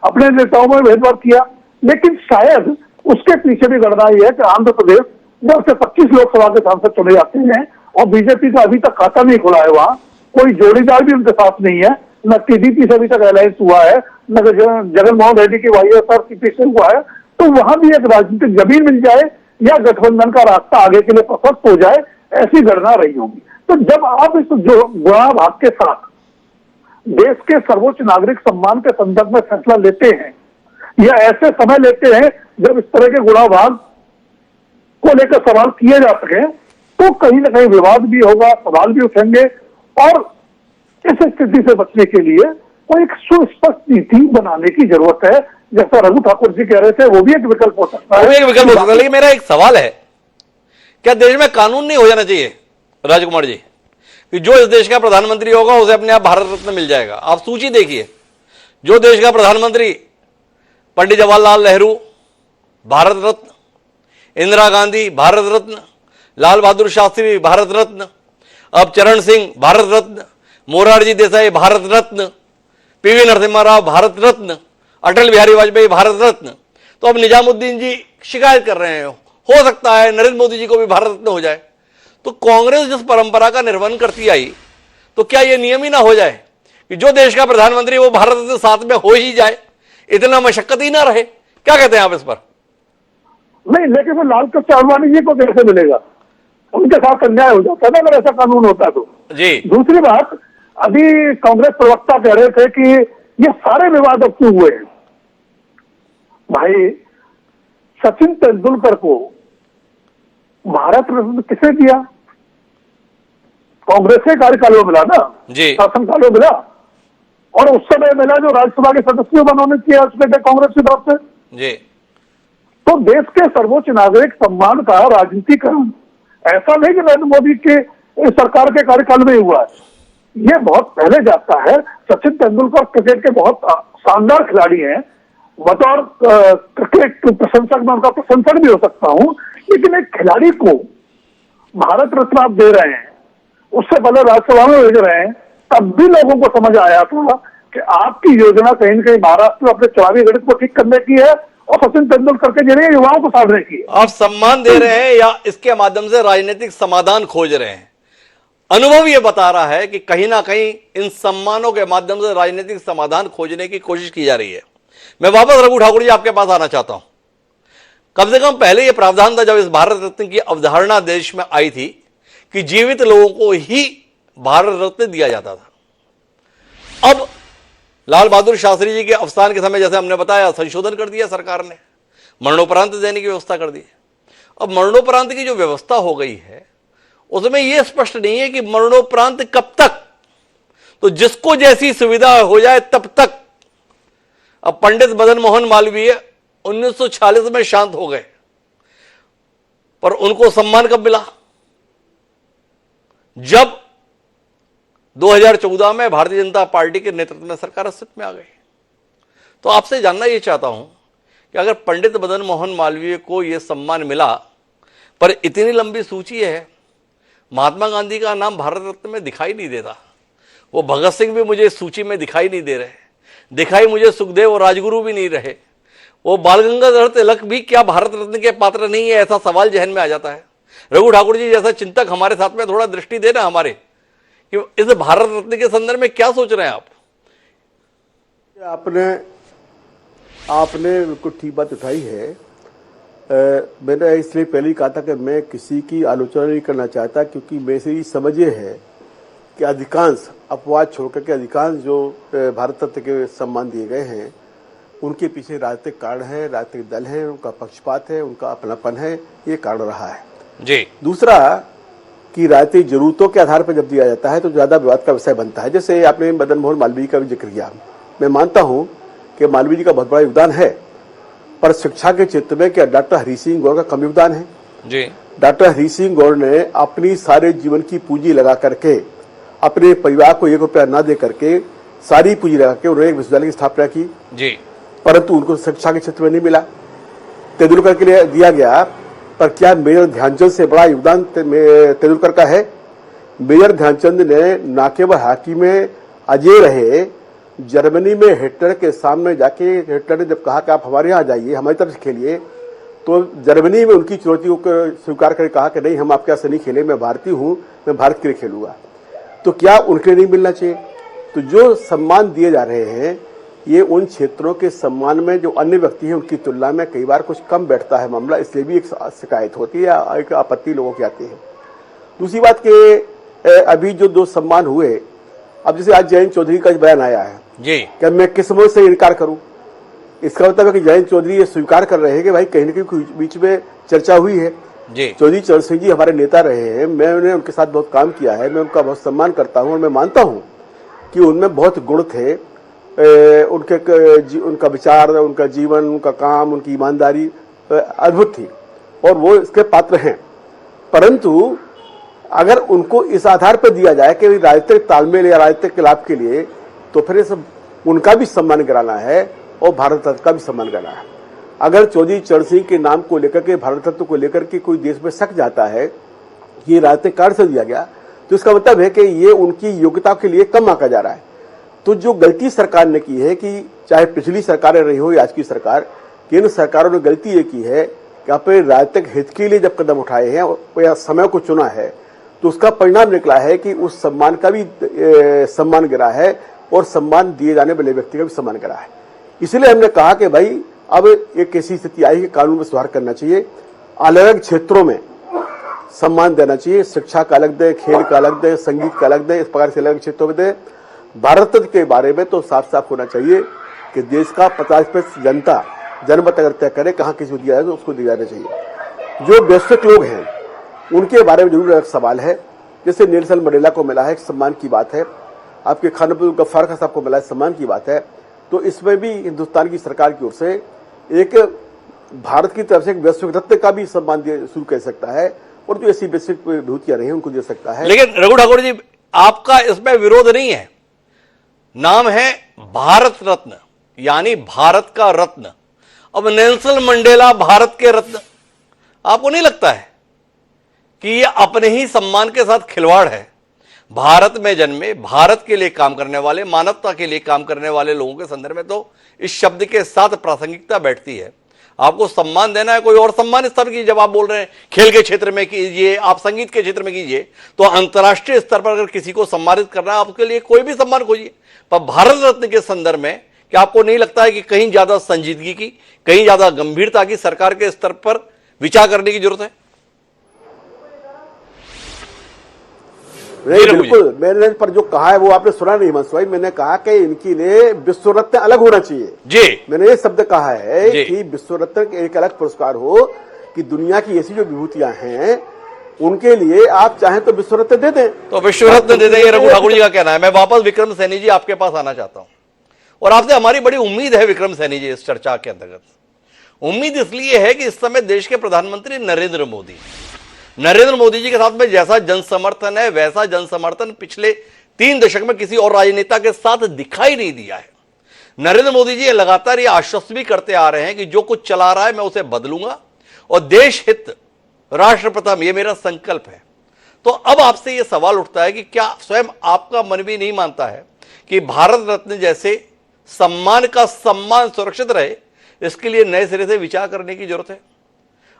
Speaker 7: अपने नेताओं में भेदभाव किया, लेकिन शायद उसके पीछे भी गणना यह है कि आंध्र प्रदेश जब से 25 लोकसभा के सांसद चुने जाते हैं और बीजेपी का अभी तक खाता नहीं खुला है, वहां कोई जोड़ीदार भी उनके साथ नहीं है, न टीडीपी से अभी तक अलायंस हुआ है, न जगनमोहन रेड्डी की वाईएसआरसीपी से हुआ है, तो वहां भी एक राजनीतिक जमीन मिल जाए या गठबंधन का रास्ता आगे के लिए प्रशस्त हो जाए, ऐसी गणना रही होगी। तो जब आप इस जो गुणा भाग के साथ देश के सर्वोच्च नागरिक सम्मान के संदर्भ में फैसला लेते हैं या ऐसे समय लेते हैं जब इस तरह के गुणाभाग को लेकर सवाल किए जा सके, तो कहीं ना कहीं विवाद भी होगा, सवाल भी उठेंगे और इस स्थिति से बचने के लिए कोई एक सुस्पष्ट नीति बनाने की जरूरत है। जैसा रघु ठाकुर जी कह रहे थे, वो भी एक विकल्प हो सकता है।
Speaker 1: वो एक विकल्प हो सकता है, लेकिन मेरा एक सवाल है, क्या देश में कानून नहीं हो जाना चाहिए राजकुमार जी कि जो इस देश का प्रधानमंत्री होगा उसे अपने आप भारत रत्न मिल जाएगा? आप सूची देखिए, जो देश का प्रधानमंत्री पंडित जवाहरलाल नेहरू भारत रत्न, इंदिरा गांधी भारत रत्न, लाल बहादुर शास्त्री भारत रत्न, अब चरण सिंह भारत रत्न, मोरारजी देसाई भारत रत्न, पीवी नरसिम्हा राव भारत रत्न, अटल बिहारी वाजपेयी भारत रत्न, तो अब निजामुद्दीन जी शिकायत कर रहे हैं हो सकता है नरेंद्र मोदी जी को भी भारत रत्न हो जाए। तो कांग्रेस जिस परंपरा का निर्वहन करती आई, तो क्या यह नियम ही ना हो जाए कि जो देश का प्रधानमंत्री वो भारत रत्न साथ में हो ही जाए, इतना मशक्कत ही ना रहे? क्या कहते हैं आप इस पर?
Speaker 7: नहीं, लेकिन वो लाल कृष्ण आडवाणी जी को कैसे मिलेगा? उनके साथ अन्याय हो जाता है ना अगर ऐसा कानून होता तो।
Speaker 1: जी
Speaker 7: दूसरी बात, अभी कांग्रेस प्रवक्ता कह रहे थे कि ये सारे विवाद अब क्यों हुए हैं। भाई, सचिन तेंदुलकर को भारत रत्न किसे दिया? कांग्रेस के कार्यकाल में मिला ना,
Speaker 1: जी,
Speaker 7: शासनकाल में मिला, और उस समय मिला जो राज्यसभा के सदस्यों का उन्होंने किया उसमें कांग्रेस की तरफ से।
Speaker 1: जी,
Speaker 7: तो देश के सर्वोच्च नागरिक सम्मान का राजनीतिकरण ऐसा नहीं कि नरेंद्र मोदी के सरकार के कार्यकाल में हुआ है, ये बहुत पहले जाता है। सचिन तेंदुलकर क्रिकेट के बहुत शानदार खिलाड़ी हैं, बतौर क्रिकेट प्रशंसक मैं उनका प्रशंसक भी हो सकता हूं, लेकिन एक खिलाड़ी को भारत रत्न आप दे रहे हैं, उससे पहले राज्यसभा में भेज रहे हैं, तब भी लोगों को समझ आया था कि आपकी योजना कहीं न कहीं महाराष्ट्र में अपने चुनावी गणित को ठीक करने की है और सचिन तेंदुलकर के जरिए युवाओं को साधने की है।
Speaker 1: आप सम्मान दे रहे हैं या इसके माध्यम से राजनीतिक समाधान खोज रहे हैं? अनुभव यह बता रहा है कि कहीं ना कहीं इन सम्मानों के माध्यम से राजनीतिक समाधान खोजने की कोशिश की जा रही है। मैं वापस रघु ठाकुर जी आपके पास आना चाहता हूं। कम से कम पहले यह प्रावधान था जब इस भारत रत्न की अवधारणा देश में आई थी कि जीवित लोगों को ही भारत रत्न दिया जाता था। अब लाल बहादुर शास्त्री जी के अवसान के समय, जैसे हमने बताया, संशोधन कर दिया सरकार ने, मरणोपरांत देने की व्यवस्था कर दी। अब मरणोपरांत की जो व्यवस्था हो गई है उसमें यह स्पष्ट नहीं है कि मरणोपरांत कब तक, तो जिसको जैसी सुविधा हो जाए तब तक। अब पंडित मदन मोहन मालवीय 1946 में शांत हो गए, पर उनको सम्मान कब मिला? जब 2014 में भारतीय जनता पार्टी के नेतृत्व में सरकार अस्तित्व में आ गई। तो आपसे जानना यह चाहता हूं कि अगर पंडित मदन मोहन मालवीय को यह सम्मान मिला, पर इतनी लंबी सूची है, महात्मा गांधी का नाम भारत रत्न में दिखाई नहीं देता, वो भगत सिंह भी मुझे इस सूची में दिखाई नहीं दे रहे, दिखाई मुझे सुखदेव और राजगुरु भी नहीं रहे, वो बाल गंगाधर तिलक भी क्या भारत रत्न के पात्र नहीं है? ऐसा सवाल जहन में आ जाता है। रघु ठाकुर जी जैसा चिंतक हमारे साथ में थोड़ा दृष्टि देना हमारे, कि इस भारत रत्न के संदर्भ में क्या सोच रहे हैं आप?
Speaker 6: आपने बिल्कुल ठीक बात उठाई है। मैंने इसलिए पहले ही कहा था कि मैं किसी की आलोचना नहीं करना चाहता, क्योंकि मेरी ये समझ ये है कि अधिकांश अपवाद छोड़कर के अधिकांश जो भारत रत्न के सम्मान दिए गए हैं उनके पीछे राजनीतिक कारण है, राजनीतिक दल है, उनका पक्षपात है, उनका अपनापन है, ये कारण रहा है। जी। दूसरा कि राजनीतिक जरूरतों के आधार पर जब दिया जाता है तो ज्यादा विवाद का विषय बनता है। जैसे आपने मदन मोहन मालवीय का भी जिक्र किया, मैं मानता हूं कि मालवीय जी का बहुत बड़ा योगदान है, पर शिक्षा के क्षेत्र में क्या डॉक्टर हरि सिंह गौर का कम योगदान है? जी। डॉक्टर हरि सिंह गौर ने अपनी सारे जीवन की पूंजी लगा करके, अपने परिवार को 1 रुपया न दे करके सारी पूंजी लगा के उन्होंने एक विश्वविद्यालय की स्थापना की। जी। परंतु उनको शिक्षा के क्षेत्र में नहीं मिला। तेंदुलकर के लिए दिया गया, पर क्या मेजर ध्यानचंद से बड़ा योगदान तेंदुलकर का है? मेजर ध्यानचंद ने न केवल हॉकी में अजय रहे, जर्मनी में हिटलर के सामने जाके हिटलर ने जब कहा कि आप हमारे यहाँ जाइए, हमारी तरफ से खेलिए, तो जर्मनी में उनकी चुनौतियों को स्वीकार करके कहा कि नहीं, हम आपके यहाँ से नहीं खेले, मैं भारतीय हूँ, मैं भारत के लिए खेलूंगा। तो क्या उनके लिए नहीं मिलना चाहिए? तो जो सम्मान दिए जा रहे हैं ये उन क्षेत्रों के सम्मान में जो अन्य व्यक्ति हैं उनकी तुलना में कई बार कुछ कम बैठता है मामला, इसलिए भी एक शिकायत होती है या एक आपत्ति लोगों की आती है। दूसरी बात कि अभी जो 2 सम्मान हुए अब जैसे आज जयंत चौधरी का बयान आया है
Speaker 1: जी
Speaker 6: कि मैं किस मुल्क से इनकार करूं, इसका मतलब है कि जयंत चौधरी ये स्वीकार कर रहे हैं कि भाई कहीं न कहीं बीच में चर्चा हुई है।
Speaker 1: जी
Speaker 6: चौधरी चरण सिंह जी हमारे नेता रहे हैं, मैंने उनके साथ बहुत काम किया है, मैं उनका बहुत सम्मान करता हूं और मैं मानता हूं कि उनमें बहुत गुण थे, उनका विचार, उनका जीवन, उनका काम, उनकी ईमानदारी अद्भुत थी और वो इसके पात्र हैं। परंतु अगर उनको इस आधार पर दिया जाए कि राजनीतिक तालमेल या राजनीतिक लाभ के लिए, तो फिर इस उनका भी सम्मान कराना है और भारत रत्न का भी सम्मान कराना है। अगर चौधरी चरण सिंह के नाम को लेकर के, भारत रत्न को लेकर के कोई देश में शक जाता है कि ये राजनीतिक कारण से दिया गया, तो इसका मतलब है कि ये उनकी योग्यता के लिए कम आंका जा रहा है। तो जो गलती सरकार ने की है, कि चाहे पिछली सरकारें रही हो या आज की सरकार, केंद्र सरकारों ने गलती ये की है कि अपने राजनीतिक हित के लिए जब कदम उठाए हैं या समय को चुना है, तो उसका परिणाम निकला है कि उस सम्मान का भी सम्मान गिरा है और सम्मान दिए जाने वाले व्यक्ति का भी सम्मान गिरा है। इसलिए हमने कहा कि भाई अब एक ऐसी स्थिति आई कि कानून में सुधार करना चाहिए, अलग अलग क्षेत्रों में सम्मान देना चाहिए, शिक्षा का अलग दे, खेल का अलग दे, संगीत का अलग दे, इस प्रकार से अलग क्षेत्रों में दे। भारत रत्न के बारे में तो साफ साफ होना चाहिए कि देश का 50% जनता जनमत अगर तय करे कहाँ किसी को दिया जाए तो उसको दिया जाना चाहिए। जो वैश्विक लोग हैं उनके बारे में जरूर एक सवाल है, जैसे नेल्सन मंडेला को मिला है, सम्मान की बात है, आपके खान अब्दुल गफ्फार खान साहब को मिला है, सम्मान की बात है। तो इसमें भी हिंदुस्तान की सरकार की ओर से एक भारत की तरफ से एक वैश्विक रत्न का भी सम्मान शुरू कर सकता है और जो ऐसी वैश्विक विभूतियां रही हैं उनको दे सकता है।
Speaker 1: लेकिन रघु ठाकुर जी, आपका इसमें विरोध नहीं है, नाम है भारत रत्न, यानी भारत का रत्न। अब नेल्सन मंडेला भारत के रत्न, आपको नहीं लगता है कि ये अपने ही सम्मान के साथ खिलवाड़ है? भारत में जन्मे, भारत के लिए काम करने वाले, मानवता के लिए काम करने वाले लोगों के संदर्भ में तो इस शब्द के साथ प्रासंगिकता बैठती है। आपको सम्मान देना है कोई और सम्मान स्तर की, जब आप बोल रहे हैं खेल के क्षेत्र में कीजिए, आप संगीत के क्षेत्र में कीजिए, तो अंतर्राष्ट्रीय स्तर पर अगर किसी को सम्मानित करना है आपके लिए कोई भी सम्मान खोजिए। पर भारत रत्न के संदर्भ में क्या आपको नहीं लगता है कि कहीं ज्यादा संजीदगी की, कहीं ज्यादा गंभीरता की सरकार के स्तर पर विचार करने की जरूरत है?
Speaker 6: नहीं, बिल्कुल। मैंने पर जो कहा है वो आपने सुना नहीं मनसुख भाई, मैंने कहा कि इनकी लिए विश्व रत्न अलग होना चाहिए
Speaker 1: जी।
Speaker 6: मैंने ये शब्द कहा है कि विश्व रत्न एक अलग पुरस्कार हो कि दुनिया की ऐसी जो विभूतियां हैं उनके लिए आप चाहें तो विश्व रत्न दे दें, तो
Speaker 1: विश्व रत्न दे दें। रघु ठाकुर जी का कहना है। मैं वापस विक्रम सैनी जी आपके पास आना चाहता हूं और आपसे हमारी बड़ी उम्मीद है विक्रम सैनी जी इस चर्चा के अंतर्गत। उम्मीद इसलिए है कि इस समय देश के प्रधानमंत्री नरेंद्र मोदी जी के साथ में जैसा जनसमर्थन है वैसा जनसमर्थन पिछले 3 दशक में किसी और राजनेता के साथ दिखाई नहीं दिया है। नरेंद्र मोदी जी लगातार ये आश्वस्त भी करते आ रहे हैं कि जो कुछ चला रहा है मैं उसे बदलूंगा और देश हित, राष्ट्र प्रथम, ये मेरा संकल्प है। तो अब आपसे यह सवाल उठता है कि क्या स्वयं आपका मन भी नहीं मानता है कि भारत रत्न जैसे सम्मान का सम्मान सुरक्षित रहे, इसके लिए नए सिरे से विचार करने की जरूरत है?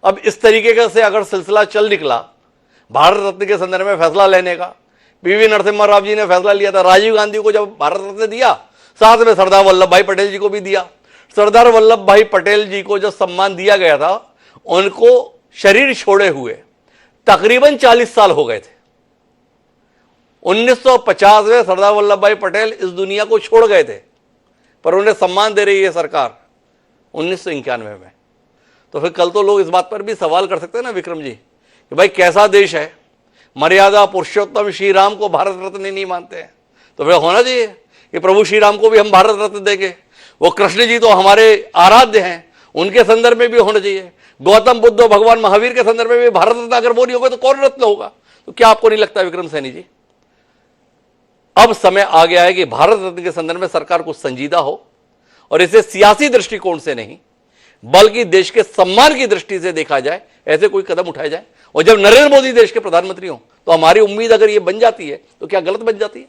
Speaker 1: अब इस तरीके से अगर सिलसिला चल निकला भारत रत्न के संदर्भ में फैसला लेने का, पीवी नरसिम्हा राव जी ने फैसला लिया था, राजीव गांधी को जब भारत रत्न दिया, साथ में सरदार वल्लभ भाई पटेल जी को भी दिया। सरदार वल्लभ भाई पटेल जी को जब सम्मान दिया गया था, उनको शरीर छोड़े हुए तकरीबन 40 साल हो गए थे। 1950 में सरदार वल्लभ भाई पटेल इस दुनिया को छोड़ गए थे, पर उन्हें सम्मान दे रही है सरकार 1991 में। तो फिर कल तो लोग इस बात पर भी सवाल कर सकते हैं ना विक्रम जी कि भाई कैसा देश है, मर्यादा पुरुषोत्तम श्री राम को भारत रत्न नहीं मानते हैं। तो फिर होना चाहिए कि प्रभु श्री राम को भी हम भारत रत्न देंगे। वो कृष्ण जी तो हमारे आराध्य हैं, उनके संदर्भ में भी होना चाहिए। गौतम बुद्ध, भगवान महावीर के संदर्भ में भी भारत रत्न अगर वो नहीं होगा तो कौन रत्न होगा? तो क्या आपको नहीं लगता विक्रम सैनी जी अब समय आ गया है कि भारत रत्न के संदर्भ में सरकार कुछ संजीदा हो और इसे सियासी दृष्टिकोण से नहीं बल्कि देश के सम्मान की दृष्टि से देखा जाए, ऐसे कोई कदम उठाए जाए। और जब नरेंद्र मोदी देश के प्रधानमंत्री हो तो हमारी उम्मीद अगर ये बन जाती है तो क्या गलत बन जाती है?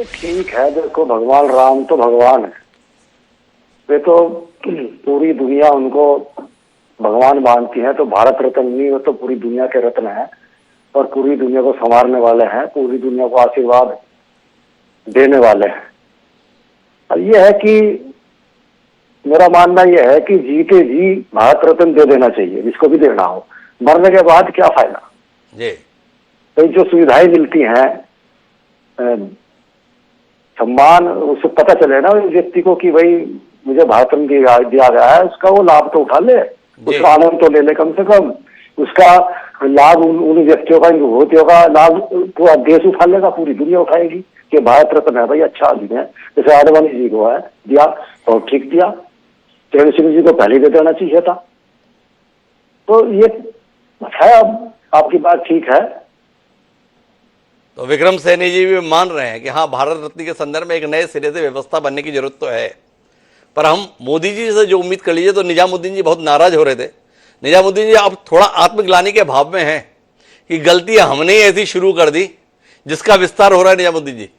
Speaker 7: ठीक है, देखो भगवान राम तो भगवान है, वे तो पूरी दुनिया उनको भगवान मानती है, तो भारत रत्न नहीं, वो तो पूरी दुनिया के रत्न है और पूरी दुनिया को संवारने वाले हैं, पूरी दुनिया को आशीर्वाद देने वाले हैं। और यह है कि मेरा मानना यह है कि जीते जी भारत रत्न दे देना चाहिए, जिसको भी देना हो। मरने के बाद क्या फायदा?
Speaker 1: जी।
Speaker 7: तो जो सुविधाएं मिलती हैं सम्मान उसे पता चले ना उस व्यक्ति को कि भाई मुझे भारत रत्न दिया गया है, उसका वो लाभ तो उठा ले, उसका आनंद तो ले ले कम से कम। उसका लाभ उन व्यक्तियों का, इन विभूतियों का लाभ पूरा देश उठा लेगा, पूरी दुनिया उठाएगी कि भारत रत्न है भाई, अच्छा आदमी है। जैसे आडवाणी जी को है दिया और ठीक दिया, तेजस्वी सिंह जी को पहले दे देना चाहिए था। तो ये है, अब आपकी बात ठीक है।
Speaker 1: तो विक्रम सैनी जी भी मान रहे हैं कि हाँ, भारत रत्न के संदर्भ में एक नए सिरे से व्यवस्था बनने की जरूरत तो है, पर हम मोदी जी से जो उम्मीद कर लीजिए, तो निजामुद्दीन जी बहुत नाराज हो रहे थे। निजामुद्दीन जी आप थोड़ा आत्मग्लानि के भाव में हैं कि गलती हमने ही ऐसी शुरू कर दी जिसका विस्तार हो रहा है। निजामुद्दीन जी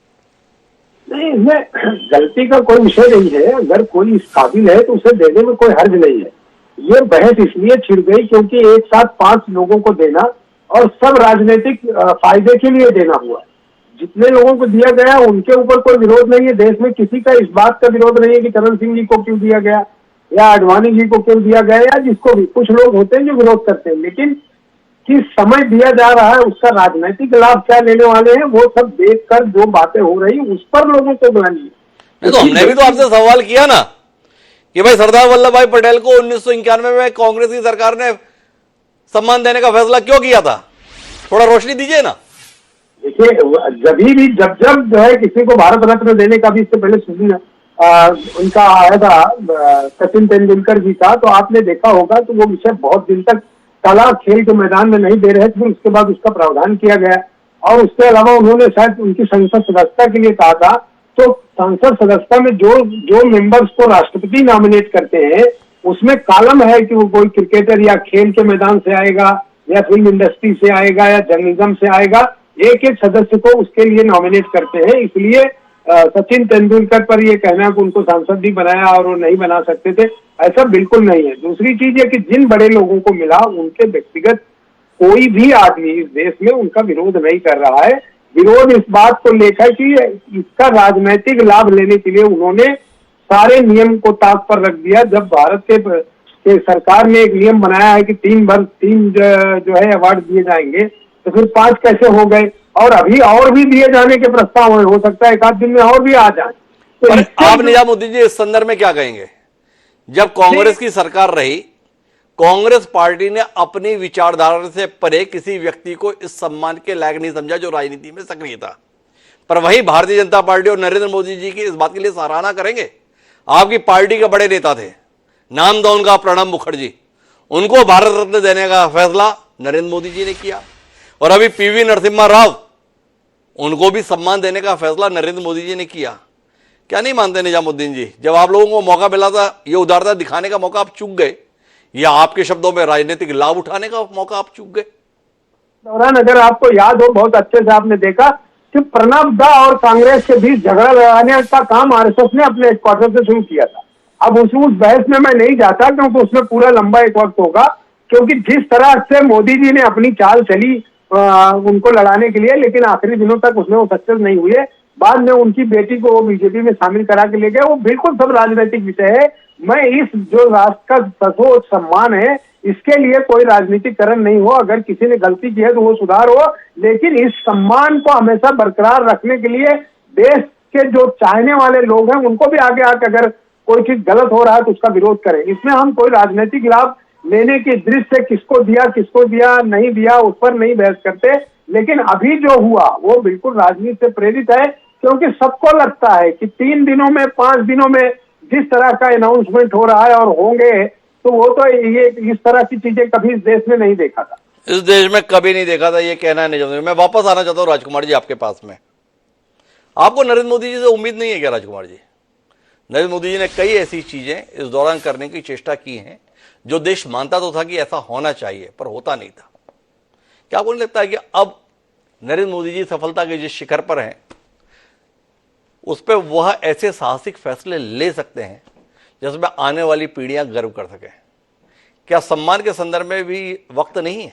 Speaker 8: नहीं, इसमें गलती का कोई विषय नहीं है। अगर कोई इस काबिल है तो उसे देने में कोई हर्ज नहीं है। ये बहस इसलिए छिड़ गई क्योंकि एक साथ 5 लोगों को देना और सब राजनीतिक फायदे के लिए देना हुआ। जितने लोगों को दिया गया उनके ऊपर कोई विरोध नहीं है। देश में किसी का इस बात का विरोध नहीं है कि चरण सिंह जी को क्यों दिया गया या आडवाणी जी को क्यों दिया गया या जिसको भी। कुछ लोग होते हैं जो विरोध करते हैं, लेकिन किस समय दिया जा रहा है, उसका राजनीतिक लाभ क्या लेने वाले हैं, वो सब देखकर जो बातें हो रही उस पर लोगों को बुलानी है।
Speaker 1: तो हमने भी तो आपसे सवाल किया ना कि भाई सरदार वल्लभ भाई पटेल को 1991 में कांग्रेस की सरकार ने सम्मान देने का फैसला क्यों किया था, थोड़ा रोशनी दीजिए ना।
Speaker 8: देखिए, जब जो है किसी को भारत रत्न देने का भी, इससे पहले सुनिए उनका आया था सचिन तेंदुलकर जी का, तो आपने देखा होगा तो वो विषय बहुत दिन तक कला खेल के मैदान में नहीं दे रहे थे। उसके बाद उसका प्रावधान किया गया और उसके अलावा उन्होंने शायद उनकी संसद सदस्यता के लिए कहा था। तो संसद सदस्यता में जो मेंबर्स को राष्ट्रपति नॉमिनेट करते हैं उसमें कॉलम है कि वो कोई क्रिकेटर या खेल के मैदान से आएगा या फिल्म इंडस्ट्री से आएगा या जर्नलिज्म से आएगा। एक एक सदस्य को उसके लिए नॉमिनेट करते हैं। इसलिए सचिन तेंदुलकर पर ये कहना कि उनको सांसद भी बनाया और वो नहीं बना सकते थे, ऐसा बिल्कुल नहीं है। दूसरी चीज है कि जिन बड़े लोगों को मिला उनके व्यक्तिगत कोई भी आदमी इस देश में उनका विरोध नहीं कर रहा है। विरोध इस बात को लेकर कि इसका राजनीतिक लाभ लेने के लिए उन्होंने सारे नियम को ताक पर रख दिया। जब भारत के सरकार ने एक नियम बनाया है कि 3 जो है अवार्ड दिए जाएंगे, तो फिर 5 कैसे हो गए और अभी और भी दिए जाने के प्रस्ताव हो सकता है 1 आध दिन में और भी आ जाए। तो
Speaker 1: आप निजामुद्दीन जी इस संदर्भ में क्या कहेंगे? जब कांग्रेस की सरकार रही, कांग्रेस पार्टी ने अपनी विचारधारा से परे किसी व्यक्ति को इस सम्मान के लायक नहीं समझा जो राजनीति में सक्रिय था, पर वहीं भारतीय जनता पार्टी और नरेंद्र मोदी जी की इस बात के लिए सराहना करेंगे। आपकी पार्टी के बड़े नेता थे, नाम था उनका प्रणब मुखर्जी, उनको भारत रत्न देने का फैसला नरेंद्र मोदी जी ने किया और अभी पीवी नरसिम्हा राव, उनको भी सम्मान देने का फैसला नरेंद्र मोदी जी ने किया। क्या नहीं मानते निजामुद्दीन जी, जब आप लोगों को मौका मिला था ये उदारता दिखाने का मौका आप चूक गए, या आपके शब्दों में राजनीतिक लाभ उठाने का मौका आप चूक गए?
Speaker 8: दौरान अगर आपको याद हो, बहुत अच्छे से आपने देखा कि प्रणब दा और कांग्रेस के बीच झगड़ा लगाने का काम आरएसएस ने अपने हेडक्वार्टर से शुरू किया था। अब उस बहस में मैं नहीं जाता क्योंकि उसमें पूरा लंबा एक वक्त होगा, क्योंकि जिस तरह से मोदी जी ने अपनी चाल चली उनको लड़ाने के लिए, लेकिन आखिरी दिनों तक उसमें वो सक्सेस नहीं हुए। बाद में उनकी बेटी को बीजेपी में शामिल करा के ले गए। वो बिल्कुल सब राजनीतिक विषय है। मैं इस जो राष्ट्र का सचोट सम्मान है इसके लिए कोई राजनीतिकरण नहीं हो। अगर किसी ने गलती की है तो वो सुधार हो, लेकिन इस सम्मान को हमेशा बरकरार रखने के लिए देश के जो चाहने वाले लोग हैं उनको भी आगे आकर अगर कोई चीज गलत हो रहा है तो उसका विरोध करें। इसमें हम कोई राजनीतिक लाभ लेने की दृष्टि से किसको दिया नहीं दिया उस पर नहीं बहस करते, लेकिन अभी जो हुआ वो बिल्कुल राजनीति से प्रेरित है। क्योंकि सबको लगता है कि 3 दिनों में 5 दिनों में जिस तरह का अनाउंसमेंट हो रहा है और होंगे, तो वो तो ये इस तरह की चीजें कभी इस देश में नहीं देखा था।
Speaker 1: इस देश में कभी नहीं देखा था, ये कहना नहीं चाहता। मैं वापस आना चाहता हूँ राजकुमार जी आपके पास में। आपको नरेंद्र मोदी जी से उम्मीद नहीं है क्या राजकुमार जी? नरेंद्र मोदी जी ने कई ऐसी चीजें इस दौरान करने की चेष्टा की हैं जो देश मानता तो था कि ऐसा होना चाहिए, पर होता नहीं था। क्या आपको नहीं लगता है कि अब नरेंद्र मोदी जी सफलता के जिस शिखर पर हैं उस पर वह ऐसे साहसिक फैसले ले सकते हैं जिसमें आने वाली पीढ़ियां गर्व कर सकें? क्या सम्मान के संदर्भ में भी वक्त नहीं है?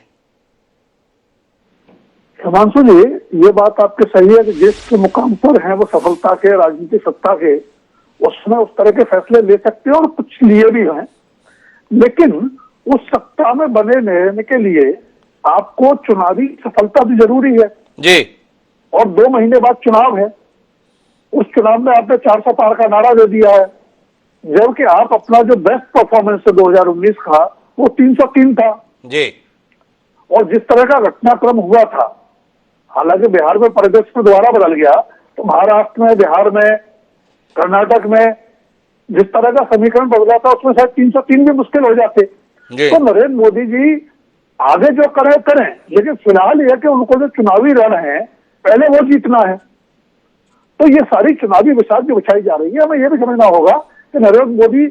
Speaker 9: हिमांशु जी, ये बात आपके सही है कि जिस मुकाम पर है वो सफलता के, राजनीतिक सत्ता के, उसमें उस तरह के फैसले ले सकते हैं और कुछ लिए भी हैं। लेकिन उस सत्ता में बने रहने के लिए आपको चुनावी सफलता भी जरूरी है
Speaker 1: जी।
Speaker 9: और 2 महीने बाद चुनाव है। उस चुनाव में आपने 400 पार का नारा दे दिया है, जबकि आप अपना जो बेस्ट परफॉर्मेंस है 2019 का वो 303 था
Speaker 1: जी।
Speaker 9: और जिस तरह का घटनाक्रम हुआ था, हालांकि बिहार में परिदृश्य में दोबारा बदल गया, तो महाराष्ट्र में, बिहार में, कर्नाटक में जिस तरह का समीकरण बदला था उसमें शायद 303 भी मुश्किल हो जाते। तो नरेंद्र मोदी जी आगे जो करें, लेकिन फिलहाल यह कि उनको जो चुनावी रण है पहले वो जीतना है। तो ये सारी चुनावी विषाद जो बिछाई जा रही है, हमें यह भी समझना होगा कि नरेंद्र मोदी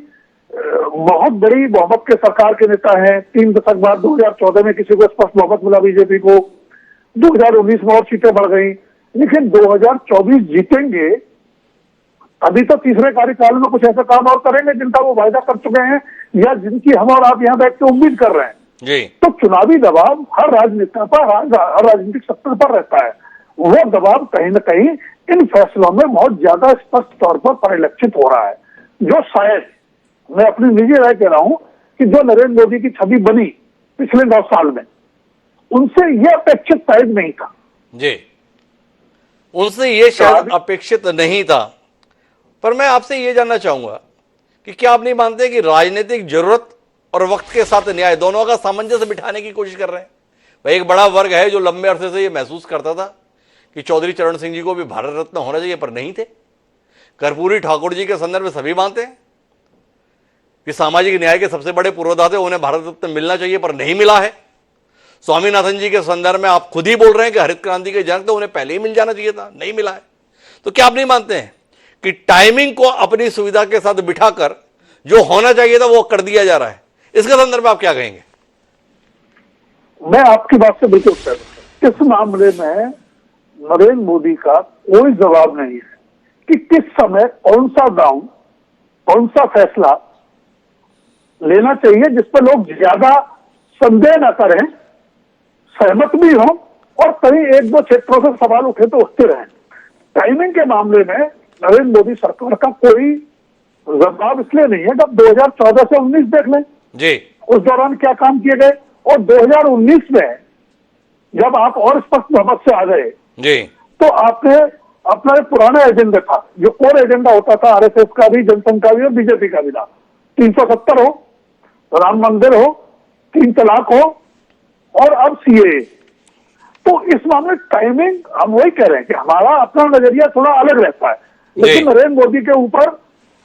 Speaker 9: बहुत बड़ी बहुमत के सरकार के नेता हैं। 3 दशक बाद 2014 में किसी को स्पष्ट बहुमत मिला बीजेपी को, 2019 में और सीटें बढ़ गई, लेकिन 2024 जीतेंगे अभी तो तीसरे कार्यकाल में कुछ ऐसा काम और करेंगे जिनका वो वायदा कर चुके हैं या जिनकी हम और आप यहाँ बैठ के उम्मीद कर रहे हैं
Speaker 1: जी।
Speaker 9: तो चुनावी दबाव हर राजनेता पर, हर राजनीतिक सत्ता पर रहता है। वो दबाव कहीं न कहीं इन फैसलों में बहुत ज्यादा स्पष्ट तौर पर परिलक्षित हो रहा है, जो शायद मैं अपनी निजी राय कह रहा हूं कि जो नरेंद्र मोदी की छवि बनी पिछले 9 साल में, उनसे यह अपेक्षित शायद नहीं था
Speaker 1: जी, उनसे ये शायद अपेक्षित नहीं था। पर मैं आपसे ये जानना चाहूंगा कि क्या आप नहीं मानते कि राजनीतिक जरूरत और वक्त के साथ न्याय दोनों का सामंजस्य बिठाने की कोशिश कर रहे हैं? भाई एक बड़ा वर्ग है जो लंबे अरसे से ये महसूस करता था कि चौधरी चरण सिंह जी को भी भारत रत्न होना चाहिए, पर नहीं थे। कर्पूरी ठाकुर जी के संदर्भ में सभी मानते हैं कि सामाजिक न्याय के सबसे बड़े पुरोधा थे, उन्हें भारत रत्न मिलना चाहिए, पर नहीं मिला है। स्वामीनाथन जी के संदर्भ में आप खुद ही बोल रहे हैं कि हरित क्रांति के जनक थे, उन्हें पहले ही मिल जाना चाहिए था, नहीं मिला है। तो क्या आप नहीं मानते हैं कि टाइमिंग को अपनी सुविधा के साथ बिठाकर जो होना चाहिए था वो कर दिया जा रहा है? इसके संदर्भ में आप क्या कहेंगे?
Speaker 9: मैं आपकी बात से बिल्कुल सहमत हूं। इस मामले में नरेंद्र मोदी का कोई जवाब नहीं है कि किस समय कौन सा दांव, कौन सा फैसला लेना चाहिए जिस पर लोग ज्यादा संदेह न करें, सहमत भी हों और कहीं 1-2 क्षेत्रों से सवाल उठे तो उठते रहें। टाइमिंग के मामले में नरेंद्र मोदी सरकार का कोई जवाब इसलिए नहीं है कि अब 2014 से 19 देख लें
Speaker 1: जी, उस
Speaker 9: दौरान क्या काम किए गए, और 2019 में जब आप और स्पष्ट बहुमत से आ गए
Speaker 1: जी,
Speaker 9: तो आपने अपना एक पुराना एजेंडा था, जो कोर एजेंडा होता था आरएसएस का भी, जनसंघ का भी और बीजेपी का भी था, 370 हो, राम मंदिर हो, 3 तलाक हो और अब सीएए। तो इस मामले टाइमिंग हम वही कह रहे हैं कि हमारा अपना नजरिया थोड़ा अलग रहता है, लेकिन नरेंद्र मोदी के ऊपर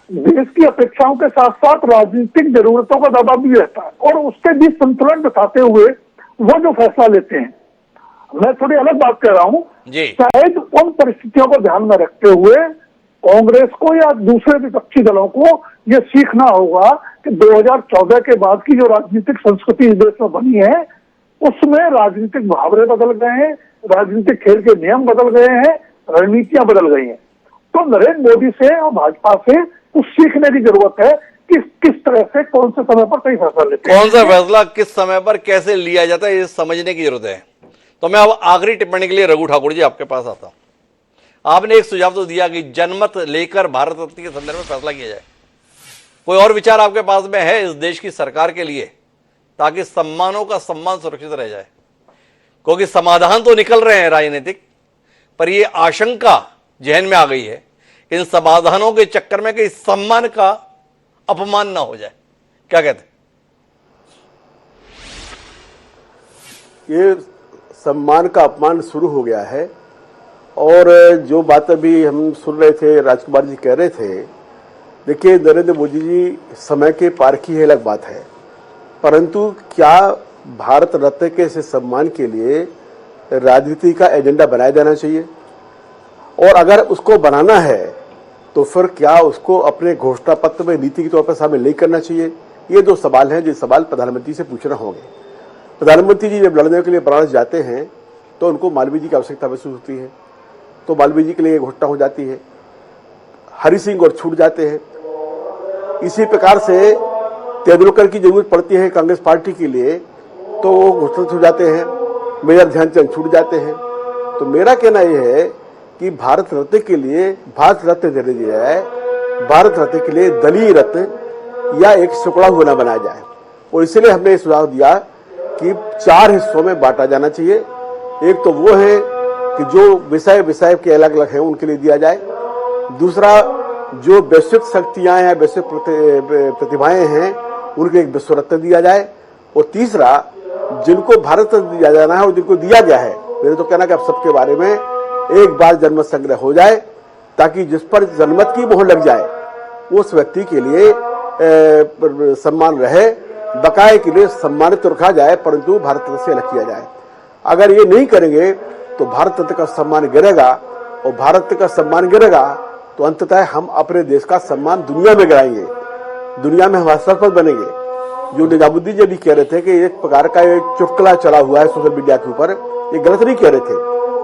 Speaker 9: देश की अपेक्षाओं के साथ साथ राजनीतिक जरूरतों का दबाव भी रहता है और उसके बीच संतुलन बिठाते हुए वो जो फैसला लेते हैं। मैं थोड़ी अलग बात कह रहा हूं, शायद उन परिस्थितियों को ध्यान में रखते हुए कांग्रेस को या दूसरे विपक्षी दलों को यह सीखना होगा कि 2014 के बाद की जो राजनीतिक संस्कृति इस देश में बनी है उसमें राजनीतिक मुहावरे बदल गए हैं, राजनीतिक खेल के नियम बदल गए हैं, रणनीतियां बदल गई हैं। तो नरेंद्र मोदी से और भाजपा से कुछ सीखने की जरूरत है कि किस तरह से कौन से समय पर कई फैसला लेते हैं,
Speaker 1: कौन सा फैसला किस समय पर कैसे लिया जाता है, ये समझने की जरूरत है। तो मैं अब आखिरी टिप्पणी के लिए रघु ठाकुर जी आपके पास आता हूं। आपने एक सुझाव तो दिया कि जनमत लेकर भारत रत्न के संदर्भ में फैसला किया जाए। कोई और विचार आपके पास में है इस देश की सरकार के लिए, ताकि सम्मानों का सम्मान सुरक्षित रह जाए? क्योंकि समाधान तो निकल रहे हैं राजनीतिक, पर यह आशंका जहन में आ गई है कि इन समाधानों के चक्कर में कहीं सम्मान का अपमान ना हो जाए। क्या कहते हैं?
Speaker 6: ये सम्मान का अपमान शुरू हो गया है। और जो बात अभी हम सुन रहे थे, राजकुमार जी कह रहे थे, देखिए नरेंद्र मोदी जी समय के पारखी है, अलग बात है, परंतु क्या भारत रत्न के से सम्मान के लिए राजनीति का एजेंडा बनाया जाना चाहिए? और अगर उसको बनाना है तो फिर क्या उसको अपने घोषणा पत्र में नीति के तौर पर शामिल नहीं करना चाहिए? ये 2 सवाल हैं जो सवाल प्रधानमंत्री से पूछना होंगे। प्रधानमंत्री जी जब लड़ने के लिए बनारस जाते हैं तो उनको मालवीय जी की आवश्यकता महसूस होती है, तो मालवीय जी के लिए घोषणा हो जाती है, हरि सिंह और छूट जाते हैं। इसी प्रकार से तेंदुलकर की जरूरत पड़ती है कांग्रेस पार्टी के लिए, तो वो घोषित हो जाते हैं, मेजर ध्यानचंद छूट जाते हैं। तो मेरा कहना यह है कि भारत रत्न के लिए भारत रत्न दे दिया जाए, भारत रत्न के लिए दलीय रत्न या एक टुकड़ा हुआ ना बनाया जाए। और इसलिए हमने ये सुझाव दिया कि 4 हिस्सों में बांटा जाना चाहिए। एक तो वो है कि जो विषय के अलग अलग हैं उनके लिए दिया जाए। दूसरा, जो वैश्विक शक्तियां हैं, वैश्विक प्रतिभाएं हैं, उनको एक विश्व रत्न दिया जाए। और तीसरा, जिनको भारत रत्न दिया जाना है और जिनको दिया गया है, मेरे तो कहना कि आप सबके बारे में एक बार जनमत संग्रह हो जाए, ताकि जिस पर जनमत की मोहर लग जाए उस व्यक्ति के लिए सम्मान रहे, बकाये के लिए सम्मानित रखा जाए, परंतु भारत रत्न से अलग किया जाए। अगर ये नहीं करेंगे तो भारत रत्न का सम्मान गिरेगा, और भारत का सम्मान गिरेगा तो अंततः हम अपने देश का सम्मान दुनिया में गिराएंगे, दुनिया में हम हास्यास्पद बनेंगे। जो निजामुद्दीन जी भी कह रहे थे कि एक प्रकार का एक चुटकुला चला हुआ है सोशल मीडिया के ऊपर, ये गलत नहीं कह रहे थे,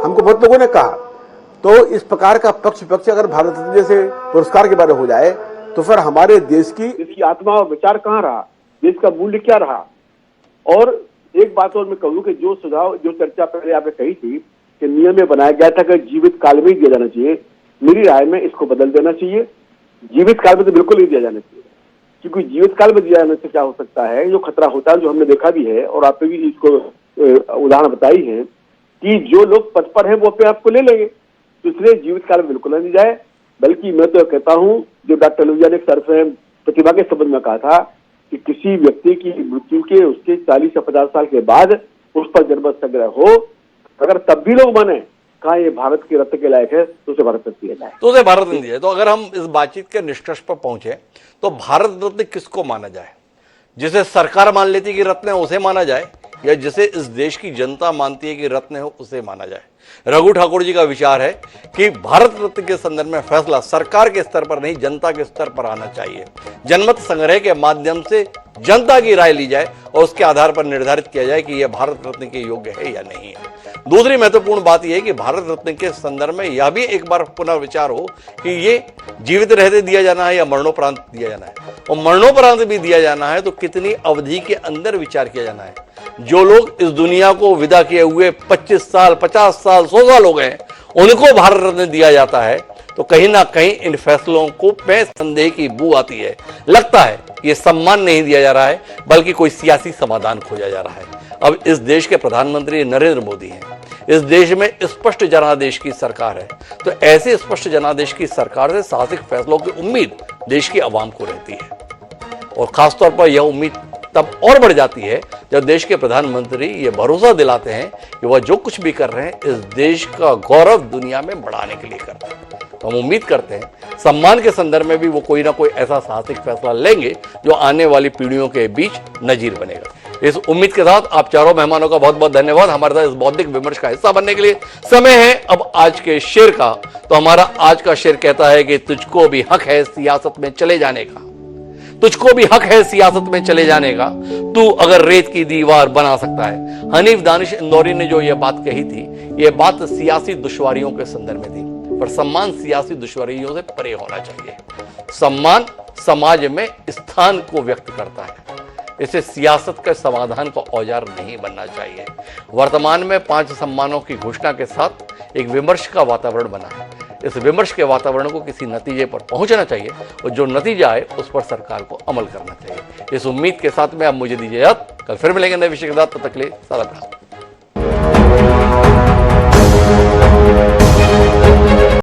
Speaker 6: हमको बहुत लोगों ने कहा। तो इस प्रकार का पक्ष अगर भारत रत्न जैसे पुरस्कार के बारे में हो जाए तो फिर हमारे देश की
Speaker 10: आत्मा और विचार कहाँ रहा, देश का मूल्य क्या रहा। और एक बात और मैं कहूँ कि जो सुझाव, जो चर्चा पहले आपने कही थी कि नियम में बनाया गया था कि जीवित काल में ही दिया जाना चाहिए, मेरी राय में इसको बदल देना चाहिए। जीवित काल में तो बिल्कुल नहीं दिया जाना चाहिए, क्योंकि जीवित काल में दिया जाने से क्या हो सकता है, जो खतरा होता है, जो हमने देखा भी है और आपने भी इसको उदाहरण बताई है कि जो लोग पद पर हैं वो अपने आप को ले लेंगे। तो इसलिए जीवित काल में बिल्कुल नहीं जाए, बल्कि मैं तो कहता हूँ, जो डॉक्टर लुधिया ने सर्वस्व प्रतिभा के संबंध में कहा था कि किसी व्यक्ति की मृत्यु के उसके 40 या 50 साल के बाद उस पर जनमत संग्रह हो, अगर तब भी लोग माने कहा ये भारत के रत्न के लायक है तो उसे भारत रत्न दिया जाए,
Speaker 1: तो उसे भारत रत्न दिया जाए। तो अगर हम इस बातचीत के निष्कर्ष पर पहुंचे तो भारत रत्न किसको माना जाए? जिसे सरकार मान लेती है कि रत्न है उसे माना जाए, या जिसे इस देश की जनता मानती है कि रत्न है उसे माना जाए? रघु ठाकुर जी का विचार है कि भारत रत्न के संदर्भ में फैसला सरकार के स्तर पर नहीं, जनता के स्तर पर आना चाहिए। जनमत संग्रह के माध्यम से जनता की राय ली जाए और उसके आधार पर निर्धारित किया जाए कि यह भारत रत्न के योग्य है या नहीं है। दूसरी महत्वपूर्ण बात यह है कि भारत रत्न के संदर्भ में यह भी एक बार पुनः विचार हो कि ये जीवित रहते दिया जाना है या मरणोपरांत दिया जाना है, और मरणोपरांत भी दिया जाना है तो कितनी अवधि के अंदर विचार किया जाना है। जो लोग इस दुनिया को विदा किए हुए 25 साल, 50 साल, 100 साल हो गए, उनको भारत रत्न दिया जाता है, तो कहीं ना कहीं इन फैसलों को पे संदेह की बू आती है। लगता है ये सम्मान नहीं दिया जा रहा है, बल्कि कोई सियासी समाधान खोजा जा रहा है। अब इस देश के प्रधानमंत्री नरेंद्र मोदी हैं, इस देश में स्पष्ट जनादेश की सरकार है, तो ऐसे स्पष्ट जनादेश की सरकार से साहसिक फैसलों की उम्मीद देश की आवाम को रहती है, और खासतौर पर यह उम्मीद तब और बढ़ जाती है जब देश के प्रधानमंत्री ये भरोसा दिलाते हैं कि वह जो कुछ भी कर रहे हैं इस देश का गौरव दुनिया में बढ़ाने के लिए करते हैं। तो हम उम्मीद करते हैं सम्मान के संदर्भ में भी वो कोई ना कोई ऐसा साहसिक फैसला लेंगे जो आने वाली पीढ़ियों के बीच नजीर बनेगा। इस उम्मीद के साथ आप चारों मेहमानों का बहुत बहुत धन्यवाद हमारे साथ इस बौद्धिक विमर्श का हिस्सा बनने के लिए। समय है अब आज के शेर का। तो हमारा आज का शेर कहता है कि तुझको भी हक है सियासत में चले जाने का, तुझको भी हक है सियासत में चले जाने का, तू अगर रेत की दीवार बना सकता है। हनीफ दानिश इंदौरी ने जो यह बात कही थी, यह बात सियासी दुश्वारियों के संदर्भ में थी, पर सम्मान सियासी दुश्वारियों से परे होना चाहिए। सम्मान समाज में स्थान को व्यक्त करता है, इसे सियासत के समाधान का औजार नहीं बनना चाहिए। वर्तमान में 5 सम्मानों की घोषणा के साथ एक विमर्श का वातावरण बना है। इस विमर्श के वातावरण को किसी नतीजे पर पहुंचना चाहिए, और जो नतीजा आए उस पर सरकार को अमल करना चाहिए। इस उम्मीद के साथ में अब मुझे दीजिए इजाजत। कल फिर मिलेंगे नए विषय के साथ, तब तक के लिए सलाम।